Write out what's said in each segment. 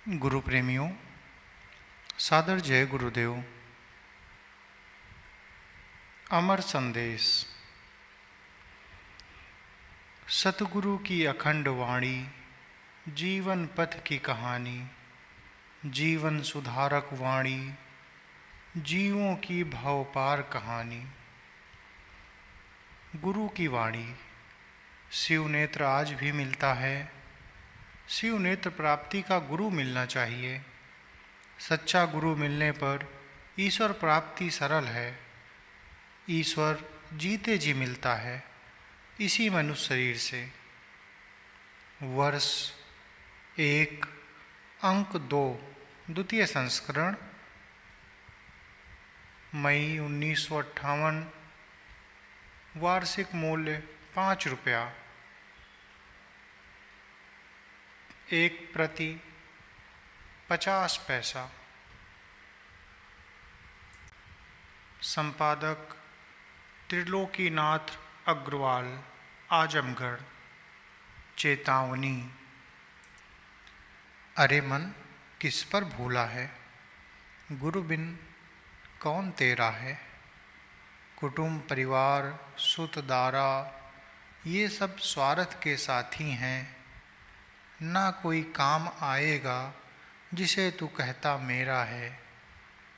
गुरु प्रेमियों, सादर जय गुरुदेव। अमर संदेश। सतगुरु की अखंड वाणी, जीवन पथ की कहानी, जीवन सुधारक वाणी, जीवों की भवपार कहानी। गुरु की वाणी। शिव नेत्र आज भी मिलता है। शिव नेत्र प्राप्ति का गुरु मिलना चाहिए। सच्चा गुरु मिलने पर ईश्वर प्राप्ति सरल है। ईश्वर जीते जी मिलता है, इसी मनुष्य शरीर से। वर्ष 1 अंक 2 द्वितीय संस्करण, मई 1958। वार्षिक मूल्य 5 रुपया। 1 प्रति 50 पैसा। संपादक त्रिलोकीनाथ अग्रवाल, आजमगढ़। चेतावनी। अरे मन, किस पर भूला है? गुरु बिन कौन तेरा है? कुटुंब, परिवार, सुत, दारा, ये सब स्वार्थ के साथी हैं। ना कोई काम आएगा जिसे तू कहता मेरा है।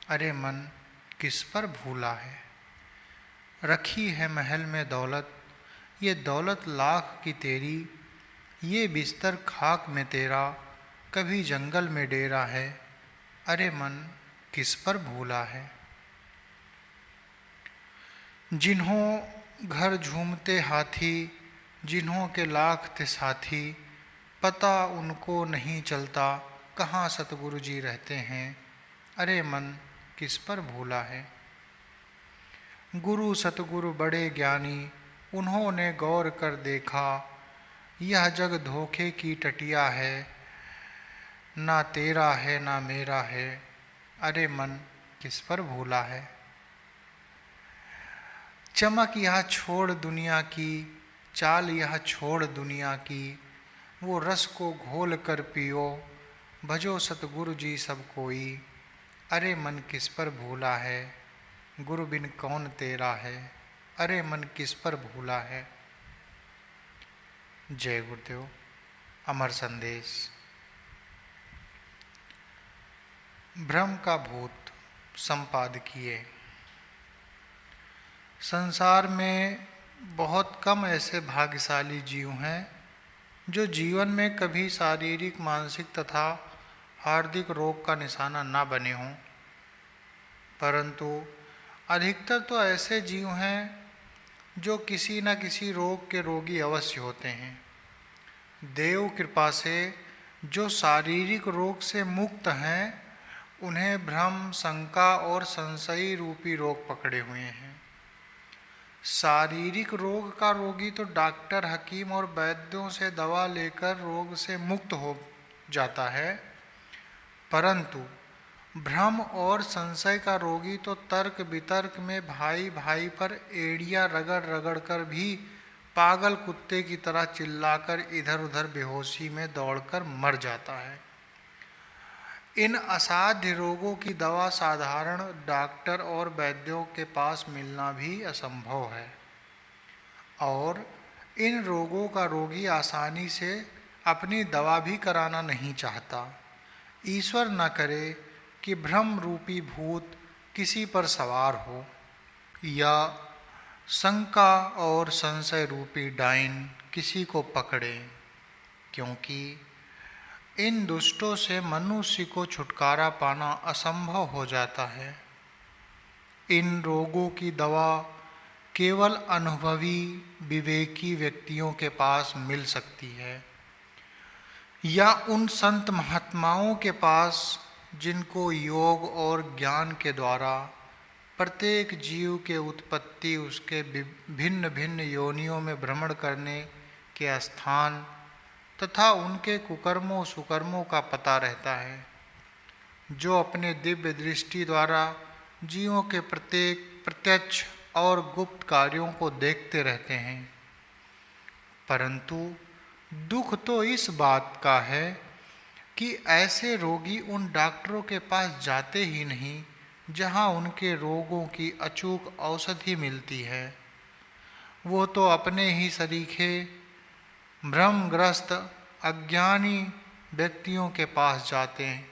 अरे मन, किस पर भूला है? रखी है महल में दौलत, ये दौलत लाख की तेरी। ये बिस्तर खाक में तेरा, कभी जंगल में डेरा है। अरे मन, किस पर भूला है? जिन्हों घर झूमते हाथी, जिन्हों के लाख थे साथी, पता उनको नहीं चलता कहाँ सतगुरु जी रहते हैं। अरे मन, किस पर भूला है? गुरु सतगुरु बड़े ज्ञानी, उन्होंने गौर कर देखा, यह जग धोखे की टटिया है। ना तेरा है ना मेरा है। अरे मन, किस पर भूला है? चमक यह छोड़ दुनिया की, चाल यह छोड़ दुनिया की, वो रस को घोल कर पियो, भजो सतगुरु जी सब कोई। अरे मन, किस पर भूला है? गुरु बिन कौन तेरा है? अरे मन, किस पर भूला है? जय गुरुदेव। अमर संदेश। भ्रम का भूत। संपादकीय। संसार में बहुत कम ऐसे भाग्यशाली जीव हैं जो जीवन में कभी शारीरिक, मानसिक तथा हार्दिक रोग का निशाना न बने हों, परंतु अधिकतर तो ऐसे जीव हैं जो किसी न किसी रोग के रोगी अवश्य होते हैं। देव कृपा से जो शारीरिक रोग से मुक्त हैं, उन्हें भ्रम, शंका और संशय रूपी रोग पकड़े हुए हैं। शारीरिक रोग का रोगी तो डॉक्टर, हकीम और वैद्यों से दवा लेकर रोग से मुक्त हो जाता है, परंतु भ्रम और संशय का रोगी तो तर्क वितर्क में भाई भाई पर एड़ियां रगड़ रगड़ कर भी पागल कुत्ते की तरह चिल्लाकर इधर उधर बेहोशी में दौड़कर मर जाता है। इन असाध्य रोगों की दवा साधारण डॉक्टर और वैद्यों के पास मिलना भी असंभव है, और इन रोगों का रोगी आसानी से अपनी दवा भी कराना नहीं चाहता। ईश्वर न करे कि भ्रम रूपी भूत किसी पर सवार हो, या शंका और संशय रूपी डाइन किसी को पकड़े, क्योंकि इन दुष्टों से मनुष्य को छुटकारा पाना असंभव हो जाता है। इन रोगों की दवा केवल अनुभवी, विवेकी व्यक्तियों के पास मिल सकती है, या उन संत महात्माओं के पास जिनको योग और ज्ञान के द्वारा प्रत्येक जीव के उत्पत्ति, उसके भिन्न भिन्न योनियों में भ्रमण करने के स्थान तथा उनके कुकर्मों सुकर्मों का पता रहता है, जो अपने दिव्य दृष्टि द्वारा जीवों के प्रत्येक प्रत्यक्ष और गुप्त कार्यों को देखते रहते हैं। परंतु दुख तो इस बात का है कि ऐसे रोगी उन डॉक्टरों के पास जाते ही नहीं जहां उनके रोगों की अचूक औषधि मिलती है। वो तो अपने ही सरीखे भ्रमग्रस्त अज्ञानी व्यक्तियों के पास जाते हैं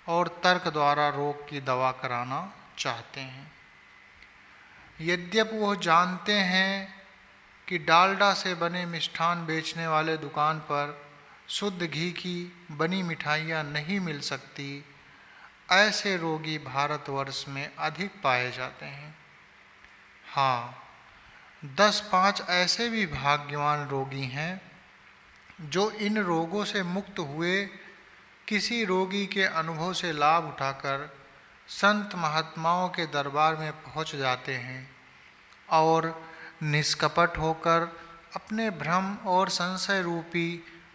और तर्क द्वारा रोग की दवा कराना चाहते हैं। यद्यपि वो जानते हैं कि डालडा से बने मिष्ठान बेचने वाले दुकान पर शुद्ध घी की बनी मिठाइयाँ नहीं मिल सकती, ऐसे रोगी भारतवर्ष में अधिक पाए जाते हैं। हाँ, 10-5 ऐसे भी भाग्यवान रोगी हैं जो इन रोगों से मुक्त हुए किसी रोगी के अनुभव से लाभ उठाकर संत महात्माओं के दरबार में पहुंच जाते हैं और निष्कपट होकर अपने भ्रम और संशय रूपी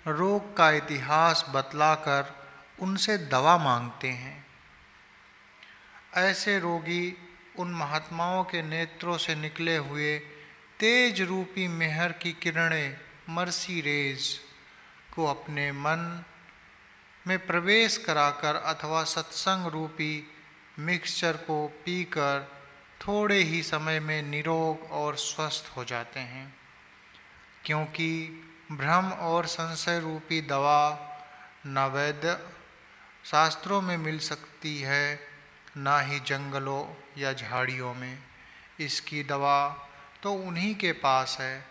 रोग का इतिहास बतलाकर उनसे दवा मांगते हैं। ऐसे रोगी उन महात्माओं के नेत्रों से निकले हुए तेज रूपी मेहर की किरणें मर्सी रेज को अपने मन में प्रवेश कराकर अथवा सत्संग रूपी मिक्सचर को पीकर थोड़े ही समय में निरोग और स्वस्थ हो जाते हैं, क्योंकि भ्रम और संशय रूपी दवा न वैद्य शास्त्रों में मिल सकती है, ना ही जंगलों या झाड़ियों में। इसकी दवा तो उन्हीं के पास है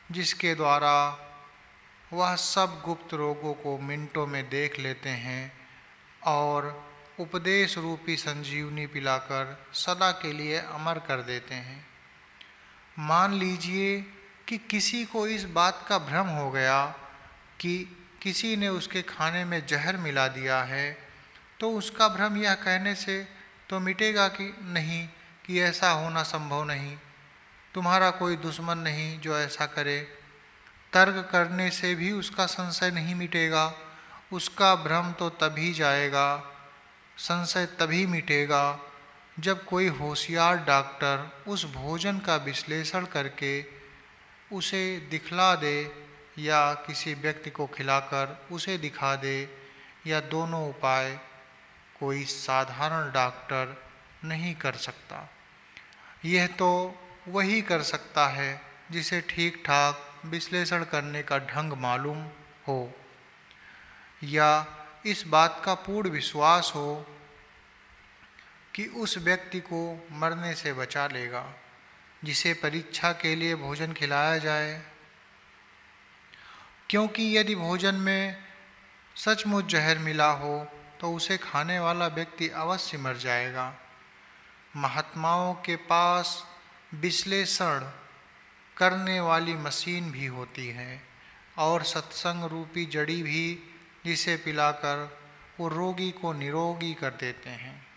जिसके द्वारा वह सब गुप्त रोगों को मिनटों में देख लेते हैं और उपदेश रूपी संजीवनी पिलाकर सदा के लिए अमर कर देते हैं। मान लीजिए कि किसी को इस बात का भ्रम हो गया कि किसी ने उसके खाने में जहर मिला दिया है, तो उसका भ्रम यह कहने से तो मिटेगा कि नहीं, कि ऐसा होना संभव नहीं, तुम्हारा कोई दुश्मन नहीं जो ऐसा करे। तर्क करने से भी उसका संशय नहीं मिटेगा, उसका भ्रम तो तभी जाएगा, संशय तभी मिटेगा जब कोई होशियार डॉक्टर उस भोजन का विश्लेषण करके उसे दिखला दे या किसी व्यक्ति को खिलाकर उसे दिखा दे, या दोनों उपाय कोई साधारण डॉक्टर नहीं कर सकता। यह तो वही कर सकता है जिसे ठीक ठाक विश्लेषण करने का ढंग मालूम हो या इस बात का पूर्ण विश्वास हो कि उस व्यक्ति को मरने से बचा लेगा जिसे परीक्षा के लिए भोजन खिलाया जाए। क्योंकि यदि भोजन में सचमुच जहर मिला हो तो उसे खाने वाला व्यक्ति अवश्य मर जाएगा। महात्माओं के पास विश्लेषण करने वाली मशीन भी होती है और सत्संग रूपी जड़ी भी, जिसे पिलाकर वो रोगी को निरोगी कर देते हैं।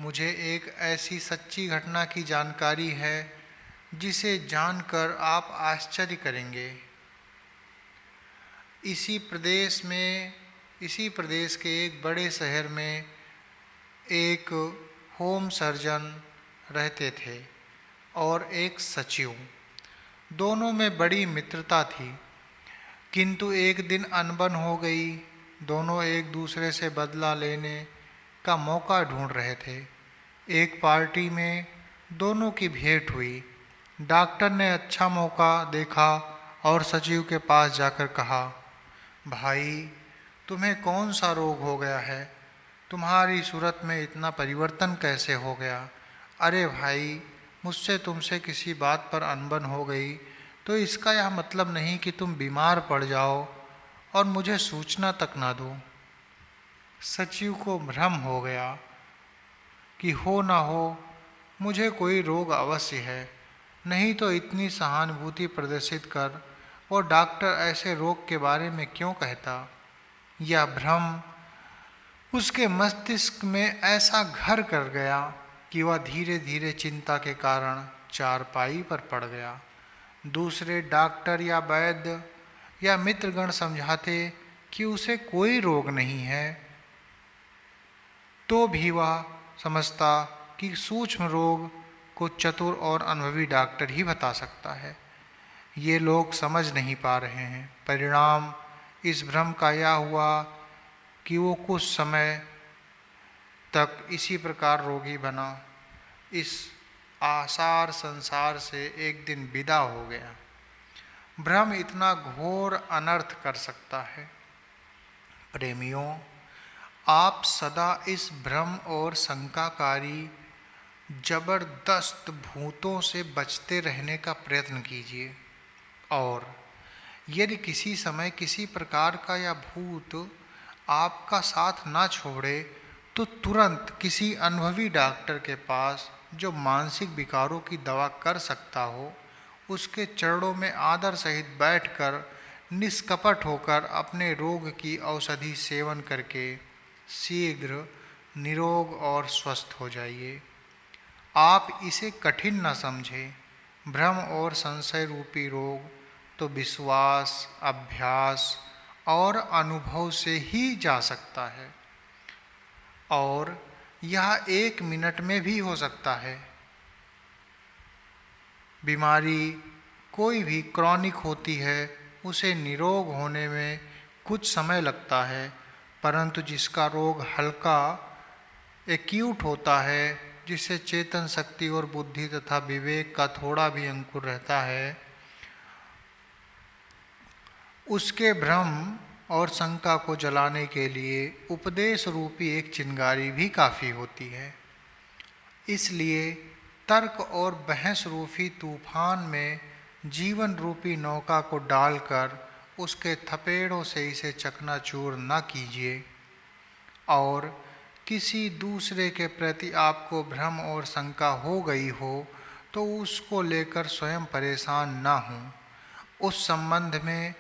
मुझे एक ऐसी सच्ची घटना की जानकारी है जिसे जानकर आप आश्चर्य करेंगे। इसी प्रदेश के एक बड़े शहर में एक होम सर्जन रहते थे और एक सचिव। दोनों में बड़ी मित्रता थी, किंतु एक दिन अनबन हो गई। दोनों एक दूसरे से बदला लेने का मौका ढूंढ रहे थे। एक पार्टी में दोनों की भेंट हुई। डॉक्टर ने अच्छा मौका देखा और सचिव के पास जाकर कहा, भाई, तुम्हें कौन सा रोग हो गया है? तुम्हारी सूरत में इतना परिवर्तन कैसे हो गया? अरे भाई, मुझसे तुमसे किसी बात पर अनबन हो गई तो इसका यह मतलब नहीं कि तुम बीमार पड़ जाओ और मुझे सूचना तक ना दो। सचिव को भ्रम हो गया कि हो ना हो मुझे कोई रोग अवश्य है, नहीं तो इतनी सहानुभूति प्रदर्शित कर और डॉक्टर ऐसे रोग के बारे में क्यों कहता। यह भ्रम उसके मस्तिष्क में ऐसा घर कर गया कि वह धीरे धीरे चिंता के कारण चारपाई पर पड़ गया। दूसरे डॉक्टर या वैद्य या मित्रगण समझाते कि उसे कोई रोग नहीं है, तो भी वह समझता कि सूक्ष्म रोग को चतुर और अनुभवी डॉक्टर ही बता सकता है। ये लोग समझ नहीं पा रहे हैं। परिणाम इस भ्रम का यह हुआ कि वो कुछ समय तक इसी प्रकार रोगी बना, इस आसार संसार से एक दिन विदा हो गया। भ्रम इतना घोर अनर्थ कर सकता है। प्रेमियों, आप सदा इस भ्रम और शंकाकारी जबरदस्त भूतों से बचते रहने का प्रयत्न कीजिए, और यदि किसी समय किसी प्रकार का यह भूत आपका साथ ना छोड़े तो तुरंत किसी अनुभवी डॉक्टर के पास, जो मानसिक विकारों की दवा कर सकता हो, उसके चरणों में आदर सहित बैठकर निष्कपट होकर अपने रोग की औषधि सेवन करके शीघ्र निरोग और स्वस्थ हो जाइए। आप इसे कठिन न समझें। भ्रम और संशय रूपी रोग तो विश्वास, अभ्यास और अनुभव से ही जा सकता है, और यह 1 मिनट में भी हो सकता है। बीमारी कोई भी क्रॉनिक होती है, उसे निरोग होने में कुछ समय लगता है, परंतु जिसका रोग हल्का एक्यूट होता है, जिससे चेतन शक्ति और बुद्धि तथा विवेक का थोड़ा भी अंकुर रहता है, उसके भ्रम और शंका को जलाने के लिए उपदेश रूपी एक चिंगारी भी काफ़ी होती है। इसलिए तर्क और बहस रूपी तूफान में जीवन रूपी नौका को डालकर उसके थपेड़ों से इसे चकनाचूर न कीजिए, और किसी दूसरे के प्रति आपको भ्रम और शंका हो गई हो तो उसको लेकर स्वयं परेशान ना हों। उस संबंध में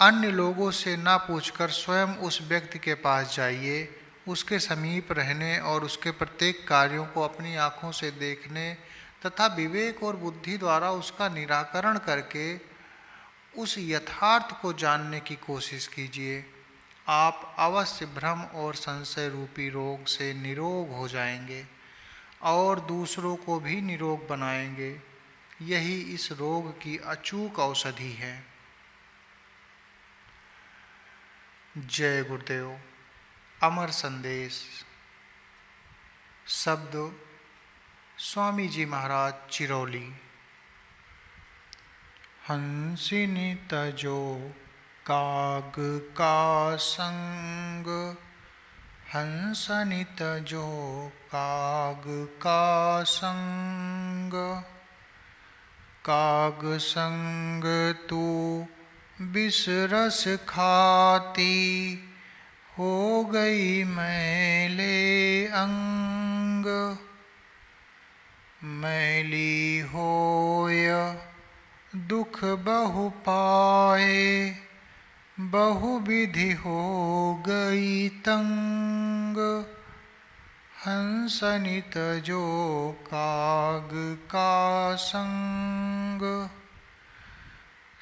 अन्य लोगों से ना पूछकर स्वयं उस व्यक्ति के पास जाइए। उसके समीप रहने और उसके प्रत्येक कार्यों को अपनी आँखों से देखने तथा विवेक और बुद्धि द्वारा उसका निराकरण करके उस यथार्थ को जानने की कोशिश कीजिए। आप अवश्य भ्रम और संशय रूपी रोग से निरोग हो जाएंगे और दूसरों को भी निरोग बनाएंगे। यही इस रोग की अचूक औषधि है। जय गुरुदेव। अमर संदेश। शब्द स्वामी जी महाराज, चिरौली। हंसिनी तजो काग का संग, हंसनि तजो काग का संग, काग संग तू विषरस खाती, हो गई मैले अंग, मैली होय दुख बहु पाए, बहु विधि हो गई तंग, हंसनि तजो काग का संग।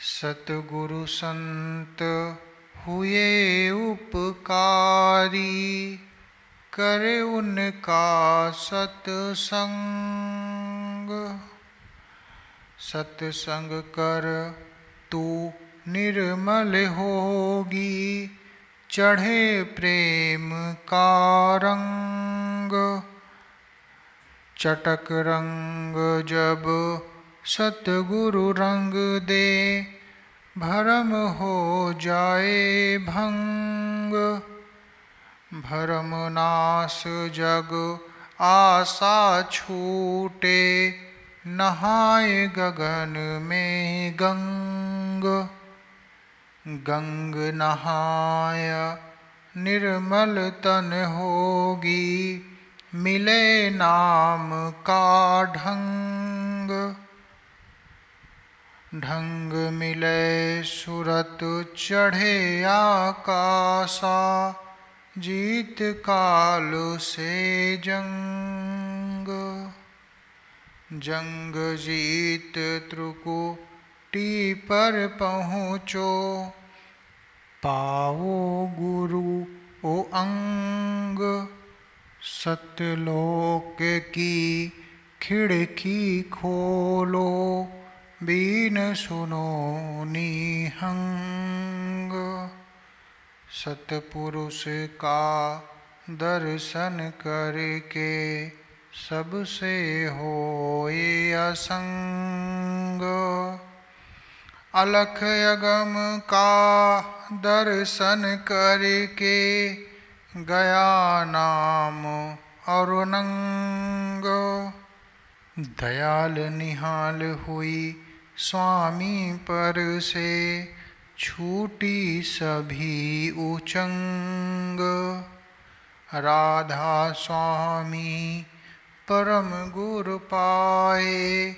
सतगुरु संत हुए उपकारी, करे उनका सत्संग, सत्संग कर तू निर्मल होगी, चढ़े प्रेम का रंग, चटक रंग जब सतगुरु रंग दे, भरम हो जाए भंग, भरम नाश जग आशा छूटे, नहाए गगन में गंग, गंग नहाय निर्मल तन होगी, मिले नाम का ढंग, ढंग मिले सुरत चढ़े आकाशा, जीत काल से जंग, जंग जीत त्रिकुटी पर पहुँचो, पाओ गुरु ओ अंग, सत्यलोक की खिड़की खोलो, बीन सुनो निहंग, सतपुरुष का दर्शन करके सबसे होए असंग। अलख अगम का दर्शन करके गया नाम अरुणंग। दयाल निहाल हुई स्वामी पर से छूटी सभी उचंग। राधा स्वामी परम गुरु पाए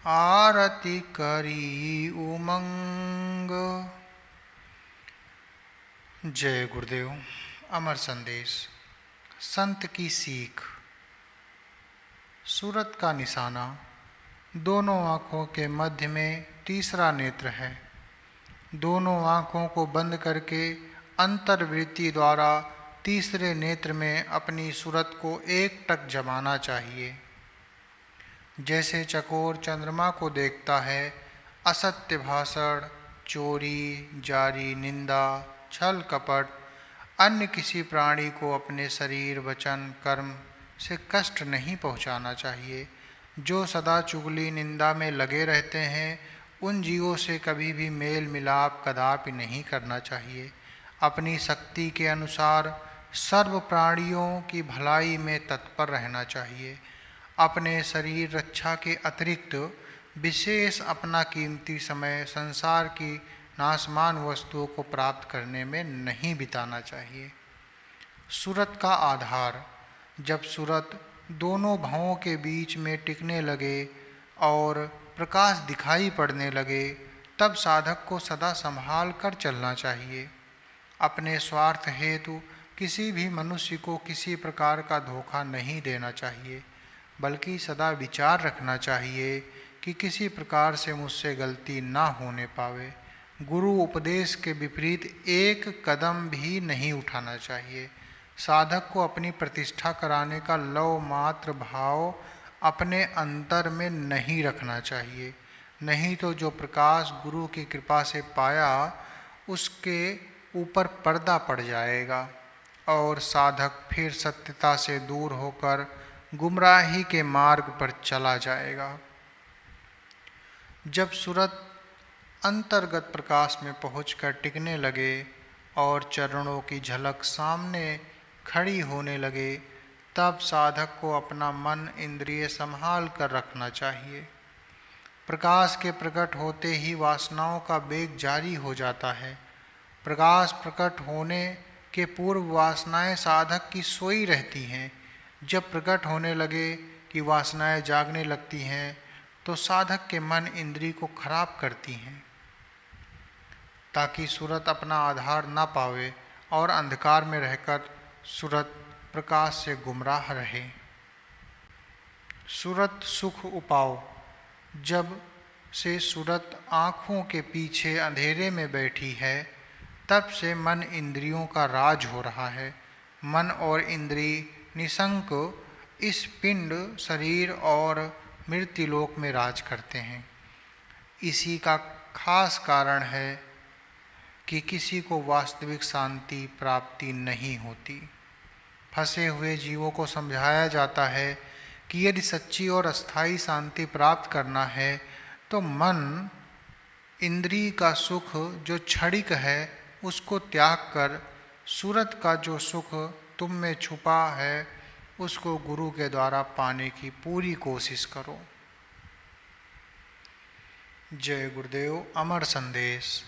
आरती करी उमंग। जय गुरुदेव। अमर संदेश। संत की सीख। सूरत का निशाना दोनों आँखों के मध्य में तीसरा नेत्र है। दोनों आँखों को बंद करके अंतर्वृत्ति द्वारा तीसरे नेत्र में अपनी सूरत को एकटक जमाना चाहिए। जैसे चकोर चंद्रमा को देखता है, असत्य भाषण, चोरी, जारी निंदा, छल कपट, अन्य किसी प्राणी को अपने शरीर, वचन, कर्म से कष्ट नहीं पहुंचाना चाहिए। जो सदा चुगली निंदा में लगे रहते हैं, उन जीवों से कभी भी मेल मिलाप कदापि नहीं करना चाहिए। अपनी शक्ति के अनुसार सर्व प्राणियों की भलाई में तत्पर रहना चाहिए। अपने शरीर रक्षा के अतिरिक्त विशेष अपना कीमती समय संसार की नाशमान वस्तुओं को प्राप्त करने में नहीं बिताना चाहिए। सूरत का आधार। जब सूरत दोनों भवों के बीच में टिकने लगे और प्रकाश दिखाई पड़ने लगे, तब साधक को सदा संभाल कर चलना चाहिए। अपने स्वार्थ हेतु किसी भी मनुष्य को किसी प्रकार का धोखा नहीं देना चाहिए, बल्कि सदा विचार रखना चाहिए कि किसी प्रकार से मुझसे गलती ना होने पावे। गुरु उपदेश के विपरीत एक कदम भी नहीं उठाना चाहिए। साधक को अपनी प्रतिष्ठा कराने का लव मात्र भाव अपने अंतर में नहीं रखना चाहिए, नहीं तो जो प्रकाश गुरु की कृपा से पाया उसके ऊपर पर्दा पड़ जाएगा और साधक फिर सत्यता से दूर होकर गुमराही के मार्ग पर चला जाएगा। जब सूरत अंतर्गत प्रकाश में पहुंचकर टिकने लगे और चरणों की झलक सामने खड़ी होने लगे, तब साधक को अपना मन इंद्रिय संभाल कर रखना चाहिए। प्रकाश के प्रकट होते ही वासनाओं का वेग जारी हो जाता है। प्रकाश प्रकट होने के पूर्व वासनाएं साधक की सोई रहती हैं। जब प्रकट होने लगे कि वासनाएं जागने लगती हैं, तो साधक के मन इंद्रिय को खराब करती हैं, ताकि सूरत अपना आधार न पावे और अंधकार में रहकर सूरत प्रकाश से गुमराह रहे। सूरत सुख उपाव। जब से सूरत आँखों के पीछे अंधेरे में बैठी है, तब से मन इंद्रियों का राज हो रहा है। मन और इंद्रिय निशंक इस पिंड, शरीर और मृत्युलोक में राज करते हैं। इसी का खास कारण है कि किसी को वास्तविक शांति प्राप्ति नहीं होती। फंसे हुए जीवों को समझाया जाता है कि यदि सच्ची और अस्थायी शांति प्राप्त करना है तो मन इंद्रिय का सुख जो क्षणिक है उसको त्याग कर सूरत का जो सुख तुम में छुपा है उसको गुरु के द्वारा पाने की पूरी कोशिश करो। जय गुरुदेव। अमर संदेश।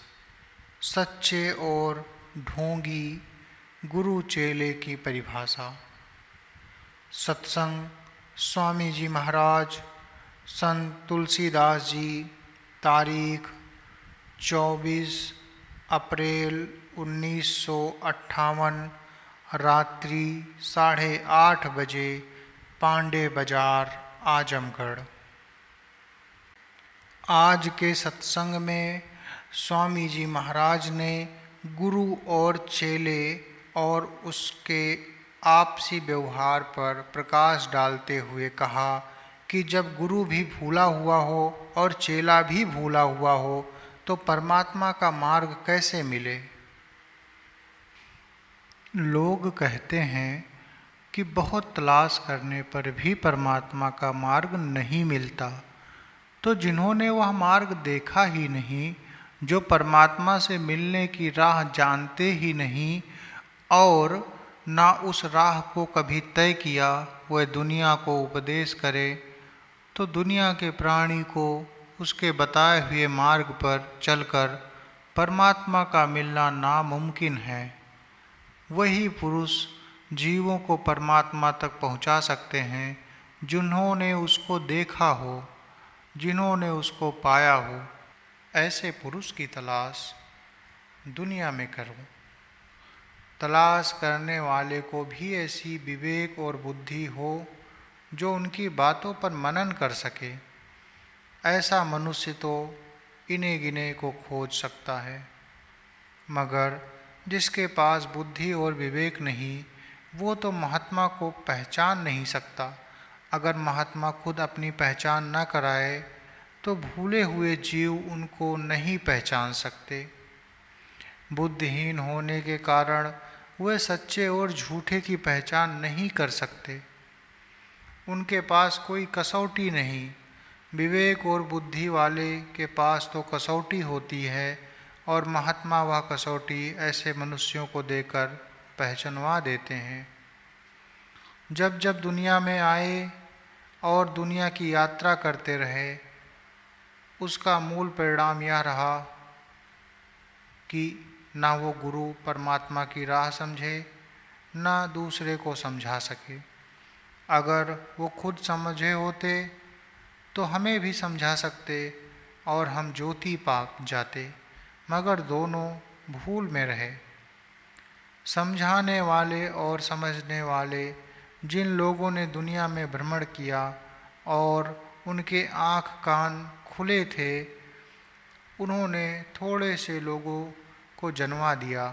सच्चे और ढोंगी गुरु चेले की परिभाषा। सत्संग स्वामी जी महाराज संत तुलसीदास जी, तारीख 24 अप्रैल 1958, रात्रि 8:30 बजे, पांडे बाजार, आजमगढ़। आज के सत्संग में स्वामी जी महाराज ने गुरु और चेले और उसके आपसी व्यवहार पर प्रकाश डालते हुए कहा कि जब गुरु भी भूला हुआ हो और चेला भी भूला हुआ हो तो परमात्मा का मार्ग कैसे मिले। लोग कहते हैं कि बहुत तलाश करने पर भी परमात्मा का मार्ग नहीं मिलता, तो जिन्होंने वह मार्ग देखा ही नहीं, जो परमात्मा से मिलने की राह जानते ही नहीं और ना उस राह को कभी तय किया, वह दुनिया को उपदेश करे, तो दुनिया के प्राणी को उसके बताए हुए मार्ग पर चलकर परमात्मा का मिलना नामुमकिन है। वही पुरुष जीवों को परमात्मा तक पहुंचा सकते हैं जिन्होंने उसको देखा हो, जिन्होंने उसको पाया हो। ऐसे पुरुष की तलाश दुनिया में करो। तलाश करने वाले को भी ऐसी विवेक और बुद्धि हो जो उनकी बातों पर मनन कर सके। ऐसा मनुष्य तो इन्हें गिने को खोज सकता है, मगर जिसके पास बुद्धि और विवेक नहीं, वो तो महात्मा को पहचान नहीं सकता। अगर महात्मा खुद अपनी पहचान न कराए तो भूले हुए जीव उनको नहीं पहचान सकते। बुद्धिहीन होने के कारण वे सच्चे और झूठे की पहचान नहीं कर सकते। उनके पास कोई कसौटी नहीं। विवेक और बुद्धि वाले के पास तो कसौटी होती है, और महात्मा वह कसौटी ऐसे मनुष्यों को देकर पहचानवा देते हैं। जब जब दुनिया में आए और दुनिया की यात्रा करते रहे, उसका मूल परिणाम यह रहा कि ना वो गुरु परमात्मा की राह समझे, ना दूसरे को समझा सके। अगर वो खुद समझे होते तो हमें भी समझा सकते और हम ज्योति पा जाते, मगर दोनों भूल में रहे। समझाने वाले और समझने वाले जिन लोगों ने दुनिया में भ्रमण किया और उनके आँख कान खुले थे, उन्होंने थोड़े से लोगों को जन्मा दिया,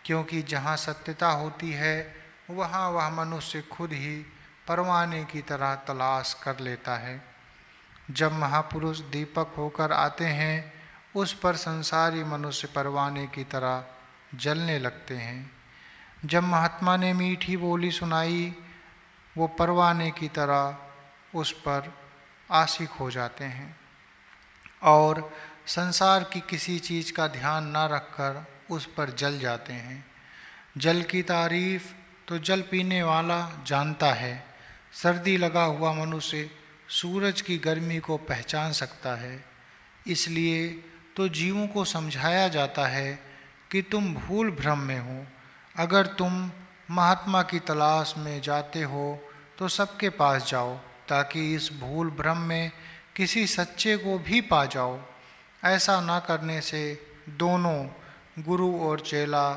क्योंकि जहाँ सत्यता होती है वहाँ वह मनुष्य खुद ही परवाने की तरह तलाश कर लेता है। जब महापुरुष दीपक होकर आते हैं, उस पर संसारी मनुष्य परवाने की तरह जलने लगते हैं। जब महात्मा ने मीठी बोली सुनाई, वो परवाने की तरह उस पर आशिक हो जाते हैं और संसार की किसी चीज़ का ध्यान न रखकर उस पर जल जाते हैं। जल की तारीफ तो जल पीने वाला जानता है। सर्दी लगा हुआ मनुष्य सूरज की गर्मी को पहचान सकता है। इसलिए तो जीवों को समझाया जाता है कि तुम भूल भ्रम में हो। अगर तुम महात्मा की तलाश में जाते हो तो सबके पास जाओ, ताकि इस भूल भ्रम में किसी सच्चे को भी पा जाओ। ऐसा ना करने से दोनों गुरु और चेला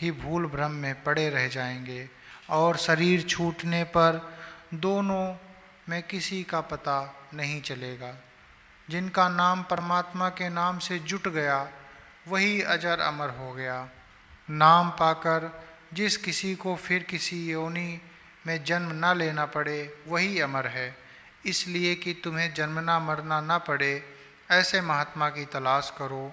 ही भूल भ्रम में पड़े रह जाएंगे, और शरीर छूटने पर दोनों में किसी का पता नहीं चलेगा। जिनका नाम परमात्मा के नाम से जुट गया, वही अजर अमर हो गया। नाम पाकर जिस किसी को फिर किसी योनि में जन्म न लेना पड़े, वही अमर है। इसलिए कि तुम्हें जन्मना मरना न पड़े, ऐसे महात्मा की तलाश करो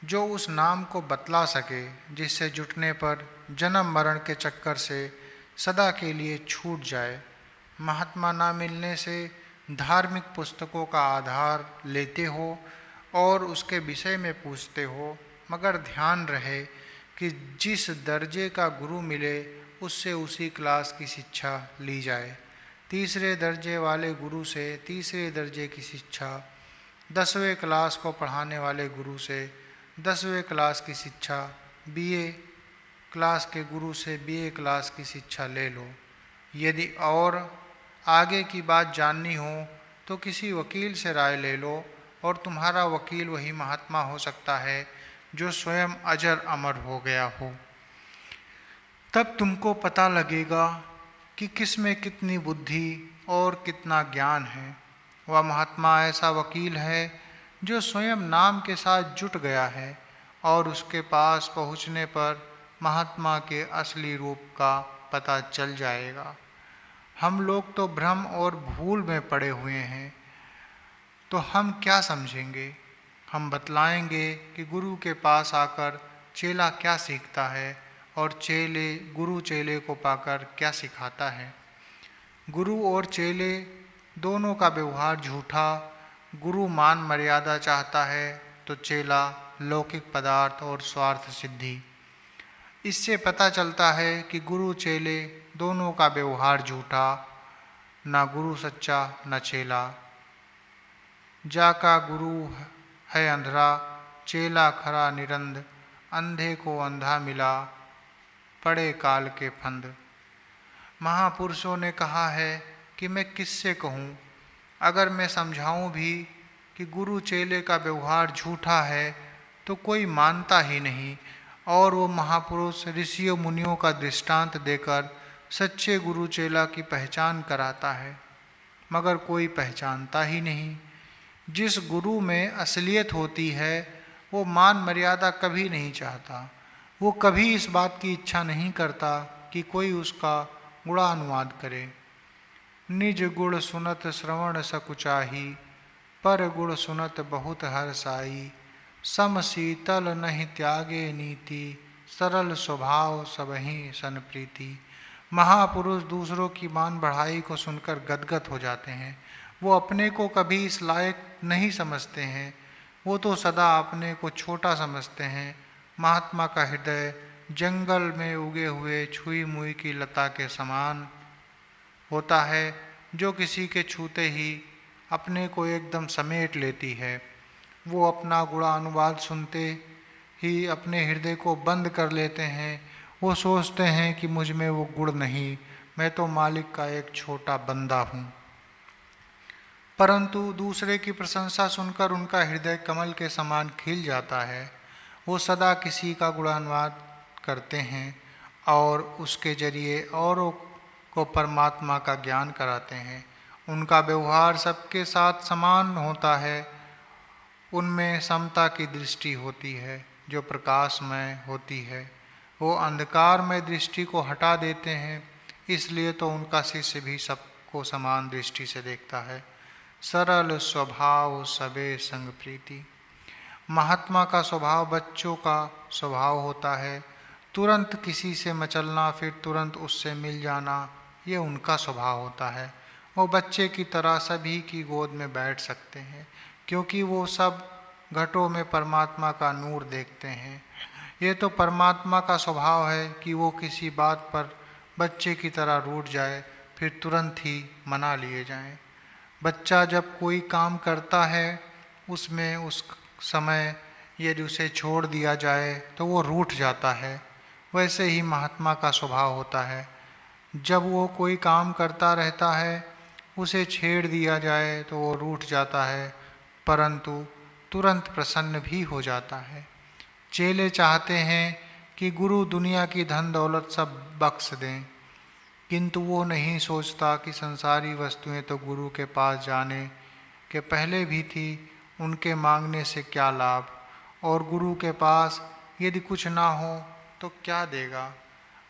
जो उस नाम को बतला सके, जिससे जुटने पर जन्म मरण के चक्कर से सदा के लिए छूट जाए। महात्मा ना मिलने से धार्मिक पुस्तकों का आधार लेते हो और उसके विषय में पूछते हो, मगर ध्यान रहे कि जिस दर्जे का गुरु मिले उससे उसी क्लास की शिक्षा ली जाए। तीसरे दर्जे वाले गुरु से तीसरे दर्जे की शिक्षा, 10वें क्लास को पढ़ाने वाले गुरु से 10वें क्लास की शिक्षा, बीए क्लास के गुरु से बीए क्लास की शिक्षा ले लो। यदि और आगे की बात जाननी हो तो किसी वकील से राय ले लो, और तुम्हारा वकील वही महात्मा हो सकता है जो स्वयं अजर अमर हो गया हो। तब तुमको पता लगेगा कि किस में कितनी बुद्धि और कितना ज्ञान है। वह महात्मा ऐसा वकील है जो स्वयं नाम के साथ जुट गया है, और उसके पास पहुँचने पर महात्मा के असली रूप का पता चल जाएगा। हम लोग तो भ्रम और भूल में पड़े हुए हैं, तो हम क्या समझेंगे। हम बतलाएंगे कि गुरु के पास आकर चेला क्या सीखता है और चेले गुरु चेले को पाकर क्या सिखाता है। गुरु और चेले दोनों का व्यवहार झूठा। गुरु मान मर्यादा चाहता है तो चेला लौकिक पदार्थ और स्वार्थ सिद्धि। इससे पता चलता है कि गुरु चेले दोनों का व्यवहार झूठा, ना गुरु सच्चा न चेला। जाका गुरु है अंधरा, चेला खरा निरंद, अंधे को अंधा मिला, पड़े काल के फंद। महापुरुषों ने कहा है कि मैं किससे कहूँ, अगर मैं समझाऊँ भी कि गुरु चेले का व्यवहार झूठा है तो कोई मानता ही नहीं, और वो महापुरुष ऋषियों मुनियों का दृष्टांत देकर सच्चे गुरु चेला की पहचान कराता है, मगर कोई पहचानता ही नहीं। जिस गुरु में असलियत होती है वो मान मर्यादा कभी नहीं चाहता। वो कभी इस बात की इच्छा नहीं करता कि कोई उसका गुणानुवाद करे। निज गुण सुनत श्रवण सकुचाही, पर गुण सुनत बहुत हर्षाई। सम शीतल नहीं त्यागे नीति, सरल स्वभाव सबहि सन प्रीति। महापुरुष दूसरों की मान बढ़ाई को सुनकर गदगद हो जाते हैं। वो अपने को कभी इस लायक नहीं समझते हैं। वो तो सदा अपने को छोटा समझते हैं। महात्मा का हृदय जंगल में उगे हुए छुई मुई की लता के समान होता है, जो किसी के छूते ही अपने को एकदम समेट लेती है। वो अपना गुणानुवाद सुनते ही अपने हृदय को बंद कर लेते हैं। वो सोचते हैं कि मुझ में वो गुण नहीं, मैं तो मालिक का एक छोटा बंदा हूँ। परंतु दूसरे की प्रशंसा सुनकर उनका हृदय कमल के समान खिल जाता है। वो सदा किसी का गुणानुवाद करते हैं और उसके जरिए औरों को परमात्मा का ज्ञान कराते हैं। उनका व्यवहार सबके साथ समान होता है। उनमें समता की दृष्टि होती है जो प्रकाशमय होती है। वो अंधकार में दृष्टि को हटा देते हैं, इसलिए तो उनका शिष्य भी सबको समान दृष्टि से देखता है। सरल स्वभाव सबे संग प्रीति। महात्मा का स्वभाव बच्चों का स्वभाव होता है। तुरंत किसी से मचलना, फिर तुरंत उससे मिल जाना, ये उनका स्वभाव होता है। वो बच्चे की तरह सभी की गोद में बैठ सकते हैं, क्योंकि वो सब घटों में परमात्मा का नूर देखते हैं। ये तो परमात्मा का स्वभाव है कि वो किसी बात पर बच्चे की तरह रूठ जाए, फिर तुरंत ही मना लिए जाएं। बच्चा जब कोई काम करता है, उसमें उस समय यदि उसे छोड़ दिया जाए तो वो रूठ जाता है। वैसे ही महात्मा का स्वभाव होता है। जब वो कोई काम करता रहता है, उसे छेड़ दिया जाए तो वो रूठ जाता है, परंतु तुरंत प्रसन्न भी हो जाता है। चेले चाहते हैं कि गुरु दुनिया की धन दौलत सब बख्श दें, किंतु वो नहीं सोचता कि संसारी वस्तुएं तो गुरु के पास जाने के पहले भी थी, उनके मांगने से क्या लाभ, और गुरु के पास यदि कुछ ना हो तो क्या देगा।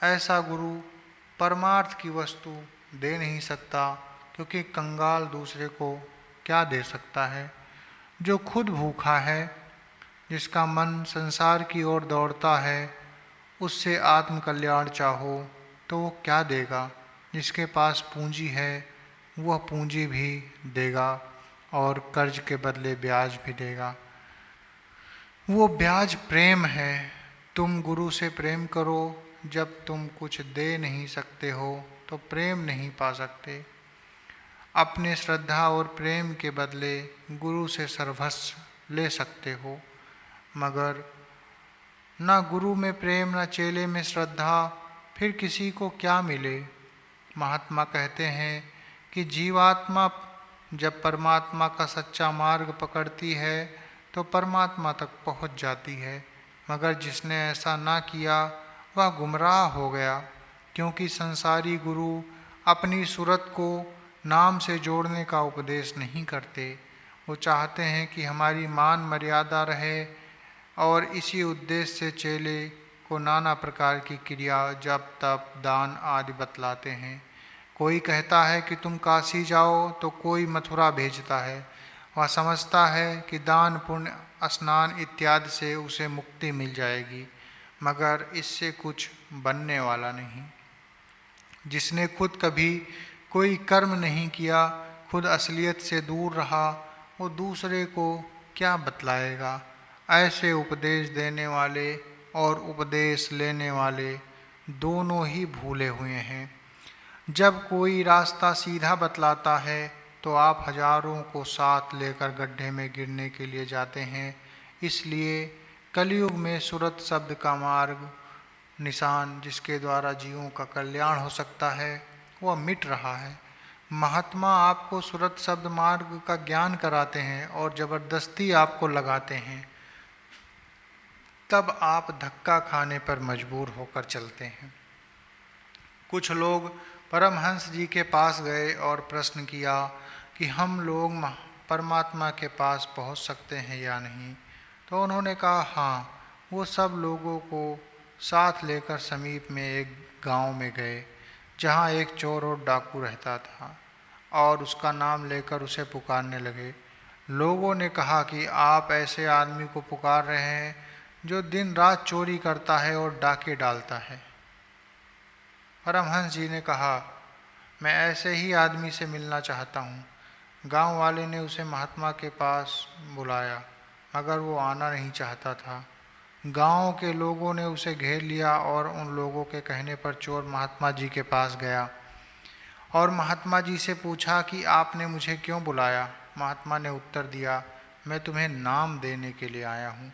ऐसा गुरु परमार्थ की वस्तु दे नहीं सकता, क्योंकि कंगाल दूसरे को क्या दे सकता है। जो खुद भूखा है, जिसका मन संसार की ओर दौड़ता है, उससे आत्म कल्याण चाहो तो वो क्या देगा। जिसके पास पूंजी है वह पूंजी भी देगा और कर्ज के बदले ब्याज भी देगा। वो ब्याज प्रेम है। तुम गुरु से प्रेम करो। जब तुम कुछ दे नहीं सकते हो तो प्रेम नहीं पा सकते। अपने श्रद्धा और प्रेम के बदले गुरु से सर्वस्व ले सकते हो, मगर न गुरु में प्रेम न चेले में श्रद्धा, फिर किसी को क्या मिले। महात्मा कहते हैं कि जीवात्मा जब परमात्मा का सच्चा मार्ग पकड़ती है तो परमात्मा तक पहुंच जाती है, मगर जिसने ऐसा ना किया वह गुमराह हो गया, क्योंकि संसारी गुरु अपनी सूरत को नाम से जोड़ने का उपदेश नहीं करते। वो चाहते हैं कि हमारी मान मर्यादा रहे, और इसी उद्देश्य से चेले को नाना प्रकार की क्रिया, जप तप दान आदि बतलाते हैं। कोई कहता है कि तुम काशी जाओ तो कोई मथुरा भेजता है। वह समझता है कि दान पुण्य स्नान इत्यादि से उसे मुक्ति मिल जाएगी, मगर इससे कुछ बनने वाला नहीं। जिसने खुद कभी कोई कर्म नहीं किया, खुद असलियत से दूर रहा, वो दूसरे को क्या बतलाएगा। ऐसे उपदेश देने वाले और उपदेश लेने वाले दोनों ही भूले हुए हैं। जब कोई रास्ता सीधा बतलाता है तो आप हजारों को साथ लेकर गड्ढे में गिरने के लिए जाते हैं। इसलिए कलयुग में सुरत शब्द का मार्ग, निशान जिसके द्वारा जीवों का कल्याण हो सकता है, वह मिट रहा है। महात्मा आपको सुरत शब्द मार्ग का ज्ञान कराते हैं और ज़बरदस्ती आपको लगाते हैं, तब आप धक्का खाने पर मजबूर होकर चलते हैं। कुछ लोग परमहंस जी के पास गए और प्रश्न किया कि हम लोग परमात्मा के पास पहुंच सकते हैं या नहीं। तो उन्होंने कहा हाँ। वो सब लोगों को साथ लेकर समीप में एक गांव में गए जहां एक चोर और डाकू रहता था और उसका नाम लेकर उसे पुकारने लगे। लोगों ने कहा कि आप ऐसे आदमी को पुकार रहे हैं जो दिन रात चोरी करता है और डाके डालता है। परमहंस जी ने कहा, मैं ऐसे ही आदमी से मिलना चाहता हूँ। गांव वाले ने उसे महात्मा के पास बुलाया, मगर वो आना नहीं चाहता था। गांव के लोगों ने उसे घेर लिया और उन लोगों के कहने पर चोर महात्मा जी के पास गया और महात्मा जी से पूछा कि आपने मुझे क्यों बुलाया। महात्मा ने उत्तर दिया, मैं तुम्हें नाम देने के लिए आया हूँ।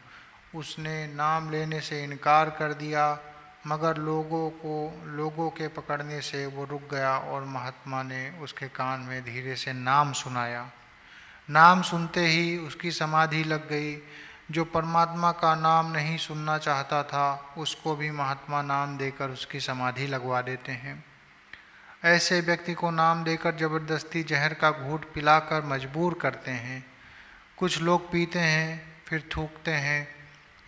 उसने नाम लेने से इनकार कर दिया, मगर लोगों के पकड़ने से वो रुक गया और महात्मा ने उसके कान में धीरे से नाम सुनाया। नाम सुनते ही उसकी समाधि लग गई। जो परमात्मा का नाम नहीं सुनना चाहता था, उसको भी महात्मा नाम देकर उसकी समाधि लगवा देते हैं। ऐसे व्यक्ति को नाम देकर जबरदस्ती जहर का घूंट पिलाकर मजबूर करते हैं। कुछ लोग पीते हैं फिर थूकते हैं।